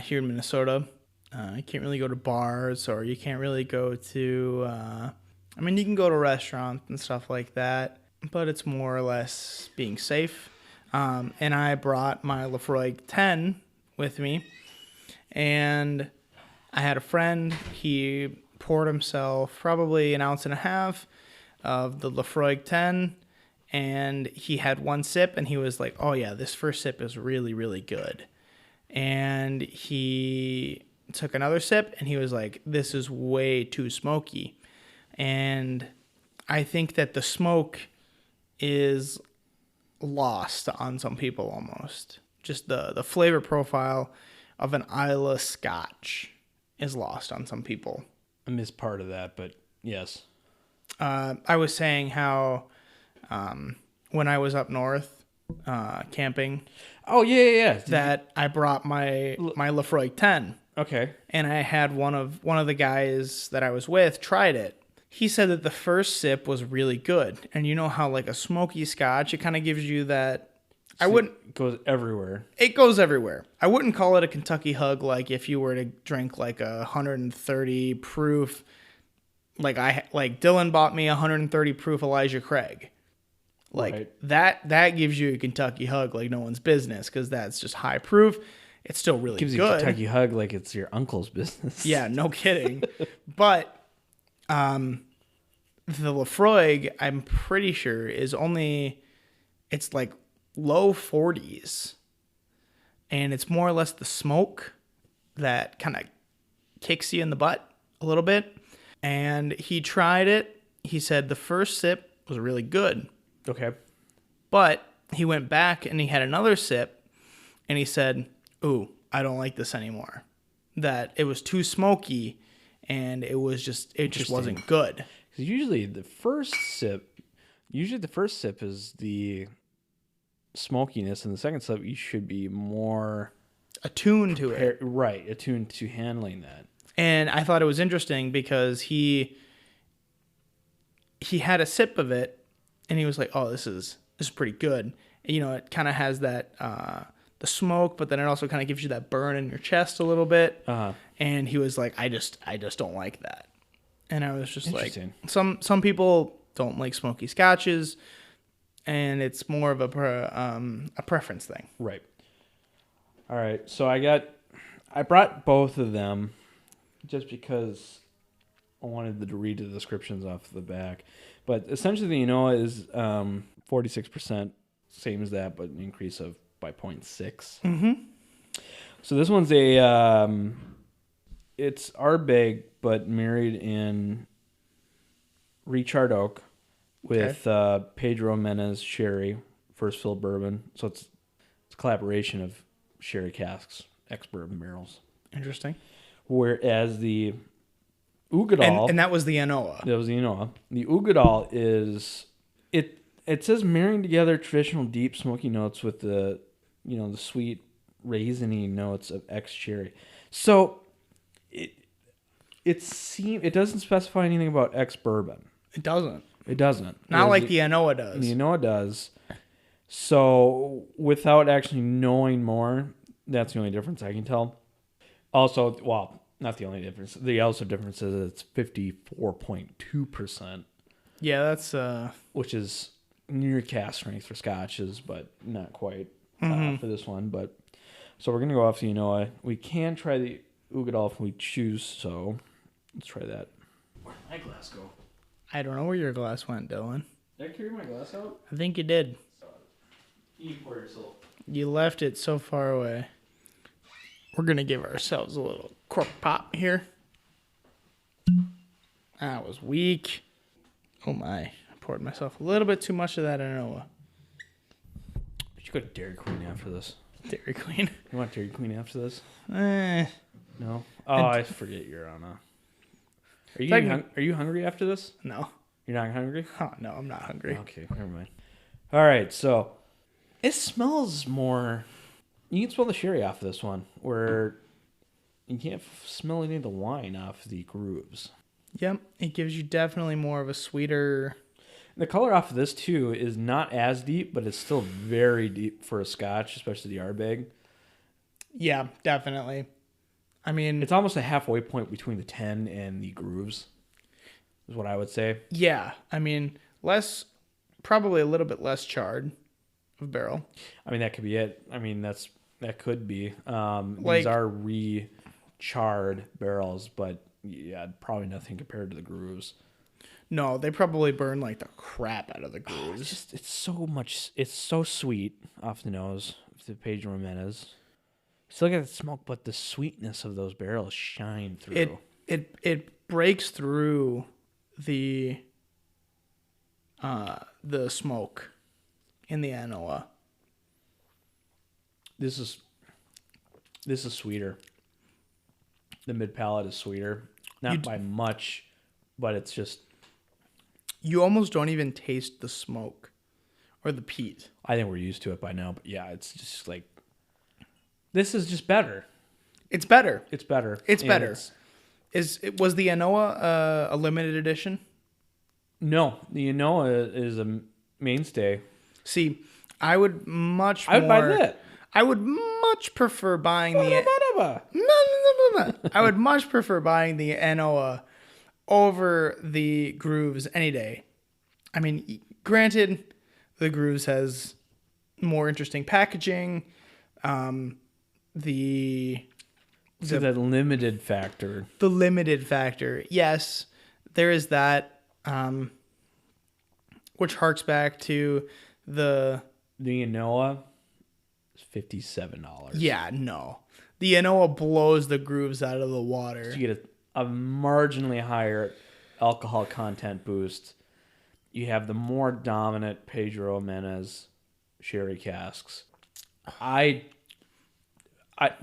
here in Minnesota. You can't really go to bars, or you can't really go to... you can go to restaurants and stuff like that, but it's more or less being safe. And I brought my Lafroig 10 with me, and I had a friend. He poured himself probably 1.5 ounces of the Lafroig 10, and he had 1 sip, and he was like, oh yeah, this first sip is really, really good. And he took another sip, and he was like, this is way too smoky. And I think that the smoke is lost on some people almost. Just the flavor profile of an Islay Scotch is lost on some people. I miss part of that, but yes. I was saying how when I was up north camping. Oh, yeah. That I brought my Lafroig 10. Okay. And I had one of the guys that I was with tried it. He said that the first sip was really good. And you know how like a smoky Scotch, it kind of gives you that... It goes everywhere. It goes everywhere. I wouldn't call it a Kentucky Hug like if you were to drink like a 130 proof... Like Dylan bought me 130 proof Elijah Craig. Like right. that gives you a Kentucky Hug like no one's business, because that's just high proof. It's still really gives good. You a Kentucky Hug like it's your uncle's business. Yeah, no kidding. But the Lafroig, I'm pretty sure, it's like low 40s. And it's more or less the smoke that kind of kicks you in the butt a little bit. And he tried it. He said the first sip was really good. Okay. But he went back and he had another sip, and he said, ooh, I don't like this anymore. That it was too smoky, and it just wasn't good. Because usually the first sip is the smokiness, and the second sip you should be more attuned to it. Right, attuned to handling that. And I thought it was interesting because he had a sip of it, and he was like, "Oh, this is pretty good." And, it kind of has that the smoke, but then it also kind of gives you that burn in your chest a little bit. Uh-huh. And he was like, "I just don't like that." And I was just like, some people don't like smoky Scotches, and it's more of a preference thing. Right. All right. So I brought both of them just because I wanted to read the descriptions off the back. But essentially, the Enoa is 46%, same as that, but an increase by 0.6. Mm-hmm. So this one's it's Ardbeg, but married in Richard Oak, with Pedro Menez Sherry, first fill bourbon. So it's a collaboration of sherry casks, ex-bourbon barrels. Interesting. Whereas the Ugadal... And that was the Anoa. That was the Anoa. The Ugadal is... It says marrying together traditional deep smoky notes with the sweet raisiny notes of ex-sherry. So it doesn't specify anything about ex-bourbon. It doesn't. It doesn't. Not like the Anoa does. The Anoa does. So without actually knowing more, that's the only difference I can tell. Also, well, not the only difference. The also difference is it's 54.2%. Yeah, that's which is near cask strength for scotches, but not quite for this one. But so we're gonna go off the Anoa. We can try the Ugadal if we choose. So let's try that. Where'd my glass go? I don't know where your glass went, Dylan. Did I carry my glass out? I think you did. You pour yourself. You left it so far away. We're going to give ourselves a little cork pop here. That was weak. Oh my. I poured myself a little bit too much of that Anoa. We should go to Dairy Queen after this. Dairy Queen. You want Dairy Queen after this? Eh. No? Oh, I forget you're on a... Are you hungry after this? No. You're not hungry? Oh, no, I'm not hungry. Okay, never mind. All right, so it smells more... You can smell the sherry off of this one, where you can't smell any of the wine off the grooves. Yep, it gives you definitely more of a sweeter... The color off of this, too, is not as deep, but it's still very deep for a scotch, especially the Ardbeg. Yeah, definitely. I mean... It's almost a halfway point between the 10 and the grooves, is what I would say. Yeah, I memean, probably a little bit less charred of barrel. I mean, that could be it. I mean, that could be. Like, these are re-charred barrels, but yeah, probably nothing compared to the grooves. No, they probably burn like the crap out of the grooves. It's so sweet off the nose, the Pedro Jimenez. Still got the smoke, but the sweetness of those barrels shine through. It breaks through the smoke in the Anoa. This is sweeter. The mid palate is sweeter, not by much, but it's just. You almost don't even taste the smoke or the peat. I think we're used to it by now, but yeah, it's just like. This is just better. It's better. It's better. It's better. Was the Anoa a limited edition? No, the Anoa is a mainstay. See, I would buy that. I would much prefer buying the. I would much prefer buying the Anoa over the Grooves any day. I mean, granted, the Grooves has more interesting packaging. The limited factor. The limited factor, yes, there is that, which harks back to the Anoa is $57. Yeah, no, the Anoa blows the Grooves out of the water. So you get a marginally higher alcohol content boost. You have the more dominant Pedro Jimenez sherry casks. We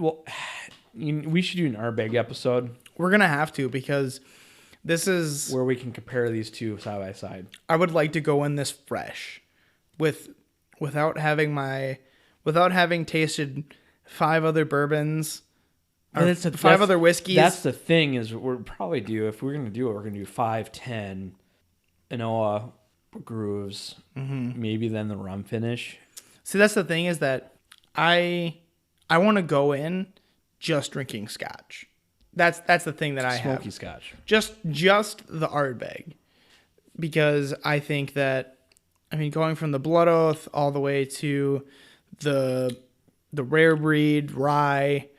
should do an Ardbeg episode. We're gonna have to, because this is where we can compare these two side by side. I would like to go in this fresh, without having tasted 5 other bourbons, or 5 other whiskeys. That's the thing, is we'll probably do, if we're gonna do it, we're gonna do 5, 10 Anoa Grooves, maybe then the rum finish. See, that's the thing, is that I want to go in just drinking scotch. That's the thing that I have. Smoky scotch. Just the Ardbeg. Because I think that, I mean, going from the Blood Oath all the way to the rare breed rye.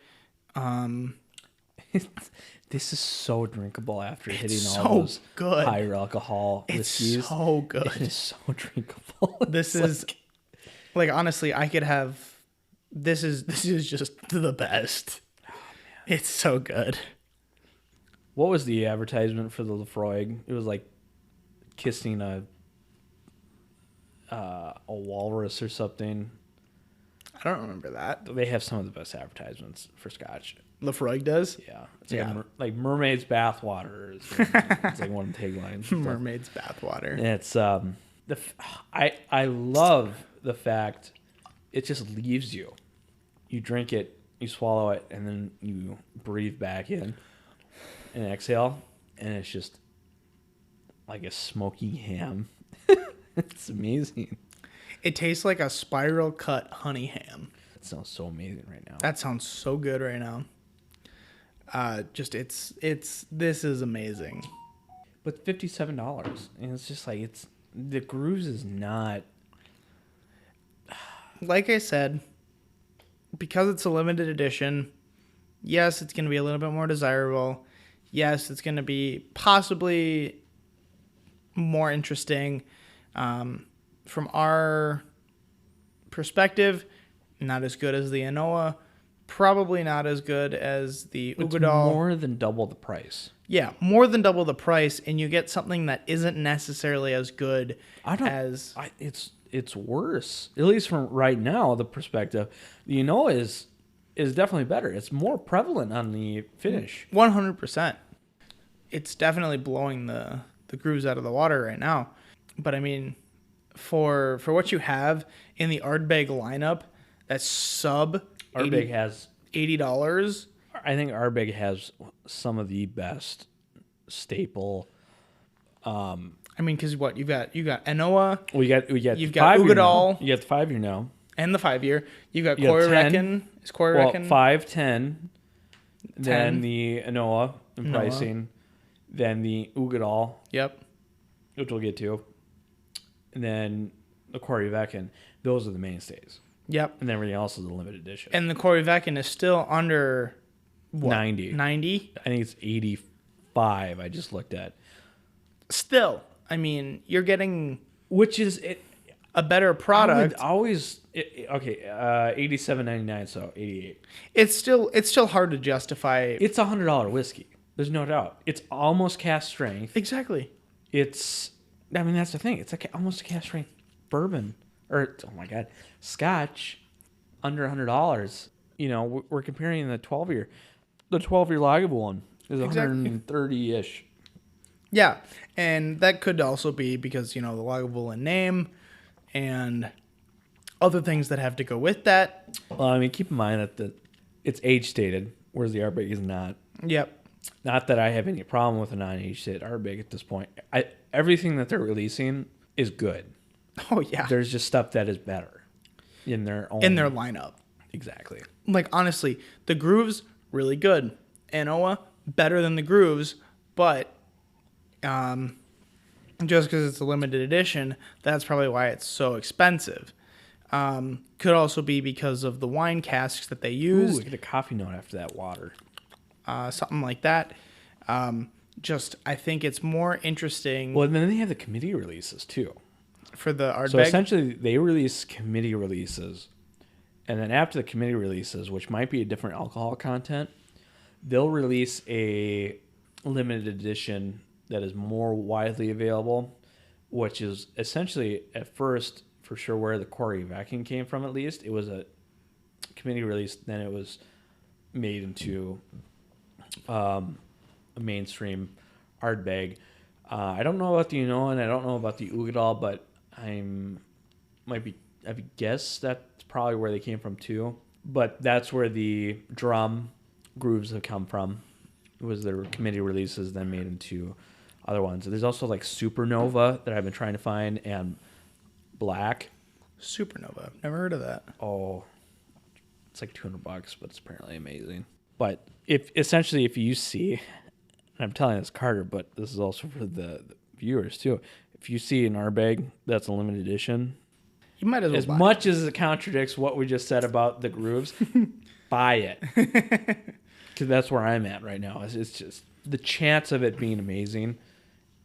This is so drinkable after hitting so all those good. higher alcohol whiskeys. It's so good. It is so drinkable. This is like honestly, I could have. This is just the best. Oh, man. It's so good. What was the advertisement for the Lafroig? It was like kissing a a walrus or something. I don't remember that. They have some of the best advertisements for Scotch. Lafroig does? Yeah. It's Yeah. like mermaid's bathwater. It's like one of the taglines. Mermaid's bathwater. And it's I love the fact it just leaves you. You drink it, you swallow it, and then you breathe back in and exhale, and it's just like a smoky ham. It's amazing. It tastes like a spiral cut honey ham. It sounds so amazing right now. That sounds so good right now. This is amazing. But $57, and it's just like the Grooves is not. Like I said, because it's a limited edition, yes, it's going to be a little bit more desirable. Yes, it's going to be possibly more interesting. From our perspective, not as good as the Anoa, probably not as good as the It's Ugadal. more than double the price. Yeah, more than double the price, and you get something that isn't necessarily as good as... It's worse, at least from right now, the perspective. The Anoa is definitely better. It's more prevalent on the finish. 100%. It's definitely blowing the Grooves out of the water right now. But I mean, for what you have in the Ardbeg lineup, that's sub Ardbeg has $80. I think Ardbeg has some of the best staple. I mean, because what you've got Anoa. You've got Ugadal. You got the 5-year now. And the 5-year. You've got You got Corey 10. Reckon. Is Corey Well, Reckon? 5, 10. 10. Then the Anoa in Anoa. pricing. Then the Ugadal, Yep. which we'll get to. And then the Corey Vecken. Those are the mainstays. Yep. And then everything else is a limited edition. And the Corey Vecken is still under what? 90. 90? I think it's 85 I just looked at. Still, I mean, you're getting Which is it. a better product. I would always okay, $87.99, so 88. It's still hard to justify. It's $100 whiskey. There's no doubt. It's almost cask strength. Exactly. It's, I mean, that's the thing. It's like almost a cask strength bourbon, or oh my god, Scotch, under $100. You know, we're comparing the 12-year. The 12-year Lagavulin one is Exactly. 130-ish. Yeah, and that could also be because, you know, the Lagavulin name and other things that have to go with that. Well, I mean, keep in mind that it's age stated, whereas the Ardbeg is not. Yep. Not that I have any problem with a non-age stated Ardbeg at this point. Everything that they're releasing is good. Oh, yeah. There's just stuff that is better in their own. In their lineup. Exactly. Like, honestly, the Grooves, really good. Anoa, better than the Grooves, but just because it's a limited edition, that's probably why it's so expensive. Could also be because of the wine casks that they use. Ooh, get a coffee note after that water. Something like that. I think it's more interesting Well, and then they have the committee releases too. for the Ardbeg. So essentially, they release committee releases, and then after the committee releases, which might be a different alcohol content, they'll release a limited edition that is more widely available, which is essentially at first for sure where the Corey Vecken came from. At least it was a committee release, then it was made into a mainstream Ardbeg. I don't know about the Unoa and I don't know about the Ugadal, but I guess that's probably where they came from too. But that's where the drum grooves have come from. It was their committee releases then made into other ones. There's also like Supernova that I've been trying to find, and Black. Supernova. Never heard of that. Oh, it's like $200, but it's apparently amazing. But if you see, and I'm telling this Carter, but this is also for the viewers too. If you see an Ardbeg that's a limited edition, You might as well as buy it. much as it contradicts what we just said about the grooves, buy it. Because that's where I'm at right now. It's just the chance of it being amazing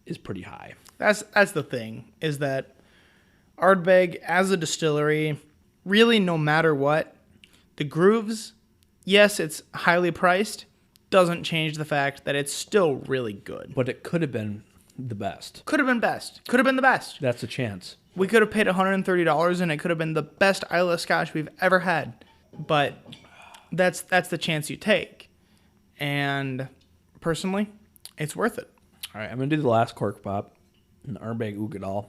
is pretty high. That's the thing, is that Ardbeg, as a distillery, really no matter what, the Grooves, yes, it's highly priced, doesn't change the fact that it's still really good. But it could have been the best. Could have been best. Could have been the best. That's a chance. We could have paid $130 and it could have been the best Islay Scotch we've ever had. But that's the chance you take. And personally, it's worth it. All right, I'm going to do the last cork pop. An Ardbeg Uigeadail.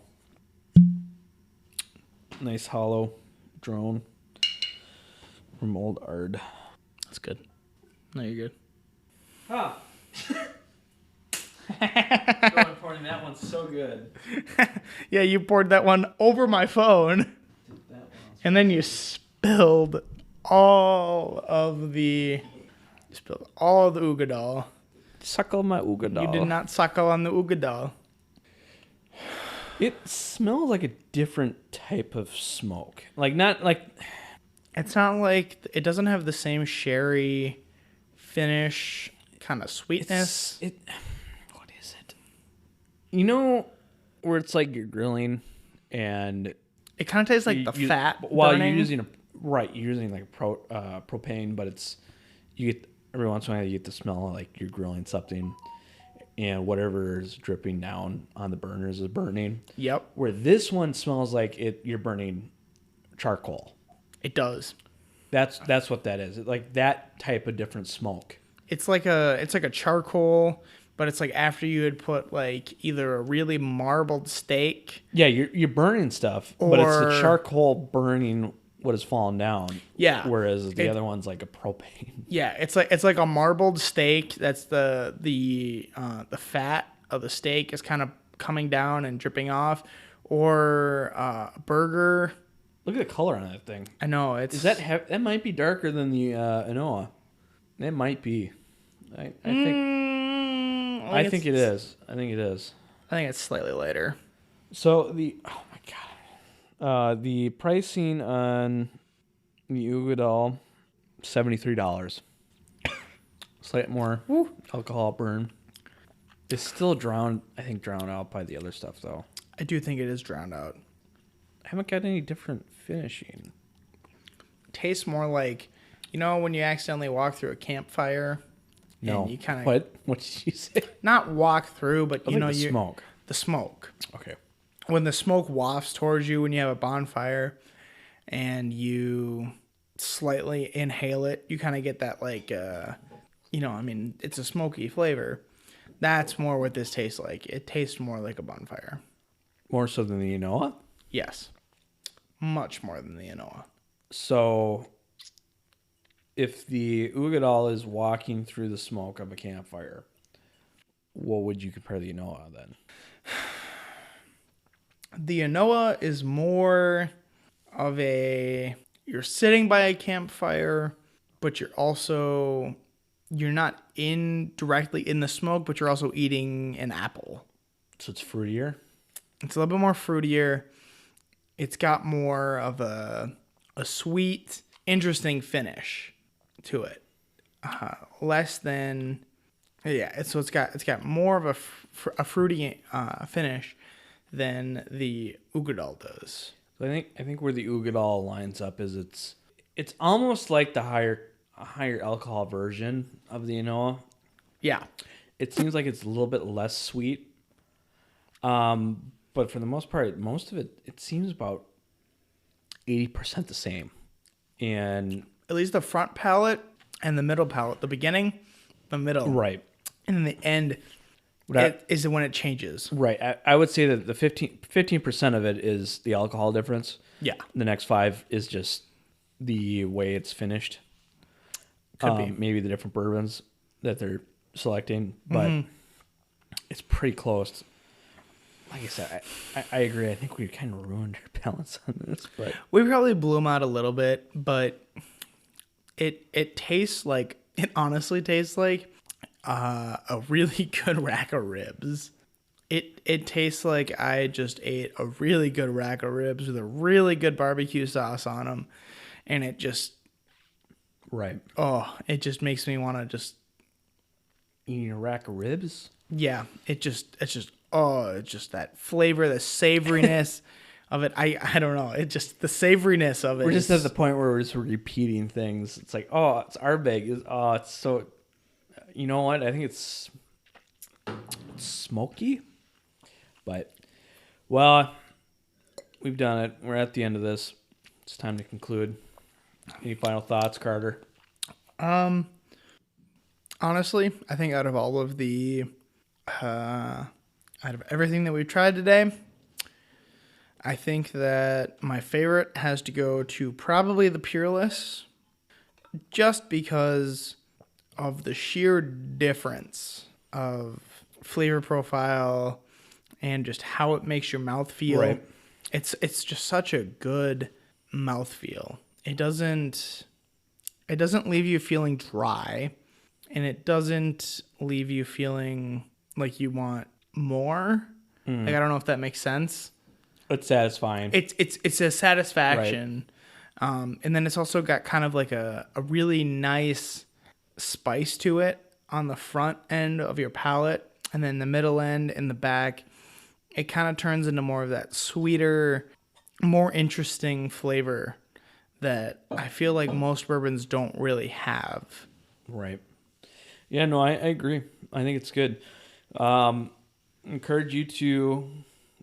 Nice hollow drone from Old Ard. That's good. No, you're good. Huh. Pouring that one's so good. Yeah, you poured that one over my phone. And then you spilled all of the Uigeadail. Suckle my Uigeadail. You did not suckle on the Uigeadail. It smells like a different type of smoke. Like, not like... It's not like... It doesn't have the same sherry finish kind of sweetness. What is it? You know where it's like you're grilling and... It kind of tastes like the fat While burning. you're using you're using like propane, but it's... You get... Every once in a while you get the smell like you're grilling something and whatever is dripping down on the burners is burning. Yep. Where this one smells like you're burning charcoal. It does. That's what that is. Like that type of different smoke. It's like a charcoal, but it's like after you had put like either a really marbled steak. Yeah, you're burning stuff, but it's the Or- charcoal burning what has fallen down. Yeah. Whereas the other one's like a propane. Yeah, it's like a marbled steak. That's the fat of the steak is kind of coming down and dripping off, or a burger. Look at the color on that thing. I know it's. Is that that might be darker than the Anoa? It might be. I think. I think it is. I think it is. I think it's slightly lighter. So oh my god, the pricing on the Uigeadail, $73. Slight more alcohol burn. It's still drowned out by the other stuff though. I do think it is drowned out. I haven't got any different finishing. Tastes more like, when you accidentally walk through a campfire. No. And you kind of What did you say? not walk through, but The smoke. The smoke. Okay. When the smoke wafts towards you when you have a bonfire and you slightly inhale it, you kind of get that like it's a smoky flavor. That's more what this tastes like. It tastes more like a bonfire. More so than the Anoa? Yes. Much more than the Anoa. So if the Uigeadail is walking through the smoke of a campfire, what would you compare the Anoa then? The Anoa is more of you're sitting by a campfire, but you're not directly in the smoke, but you're also eating an apple. So it's fruitier? It's a little bit more fruitier. It's got more of a sweet, interesting finish to it. Less than, so it's got more of a fruity finish than the Uigeadail does. So I think where the Uigeadail lines up is it's almost like the higher alcohol version of the Anoa. Yeah. It seems like it's a little bit less sweet. But for the most part, most of it seems about 80% the same. And at least the front palate and the middle palate. The beginning, the middle. right. And then the end is when it changes. Right. I would say that the 15% of it is the alcohol difference. Yeah. The next 5 is just the way it's finished. Could be. Maybe the different bourbons that they're selecting, but it's pretty close. Like I said, I agree. I think we kind of ruined our balance on this, but We probably blew them out a little bit, but it tastes like, it honestly tastes like a really good rack of ribs. It tastes like I just ate a really good rack of ribs with a really good barbecue sauce on them, and it just right. it just makes me want to just Eating a rack of ribs? yeah. It's just that flavor, the savoriness of it. I don't know. It just the savoriness of it. We're just is- at the point where we're just repeating things. It's like, oh, it's Ardbeg. It's so. You know what? I think it's smoky. But, well, we've done it. We're at the end of this. It's time to conclude. Any final thoughts, Carter? Honestly, I think out of all of the, out of everything that we've tried today, I think that my favorite has to go to probably the Peerless, just because of the sheer difference of flavor profile and just how it makes your mouth feel. Right. It's just such a good mouth feel. It doesn't leave you feeling dry, and it doesn't leave you feeling like you want more. Like, I don't know if that makes sense. It's satisfying. It's a satisfaction. Right. And then it's also got kind of like a really nice spice to it on the front end of your palate, and then the middle end and the back. It kind of turns into more of that sweeter, more interesting flavor that I feel like most bourbons don't really have. Right. Yeah, no, I agree. I think it's good. Encourage you to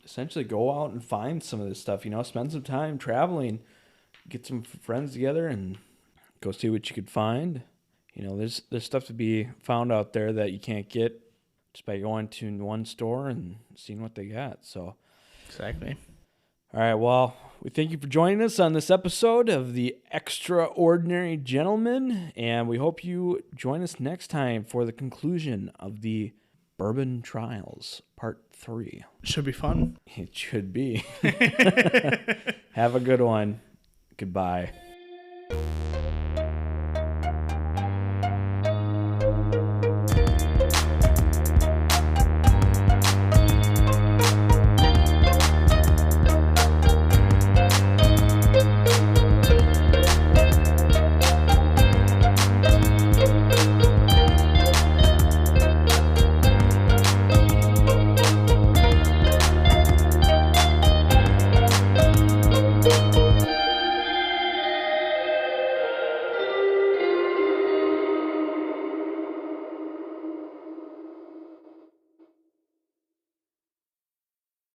essentially go out and find some of this stuff, spend some time traveling, get some friends together and go see what you could find. There's stuff to be found out there that you can't get just by going to one store and seeing what they got. So, exactly. All right, well, we thank you for joining us on this episode of The Extraordinary Gentleman, and we hope you join us next time for the conclusion of the Bourbon Trials, Part 3. Should be fun. It should be. Have a good one. Goodbye.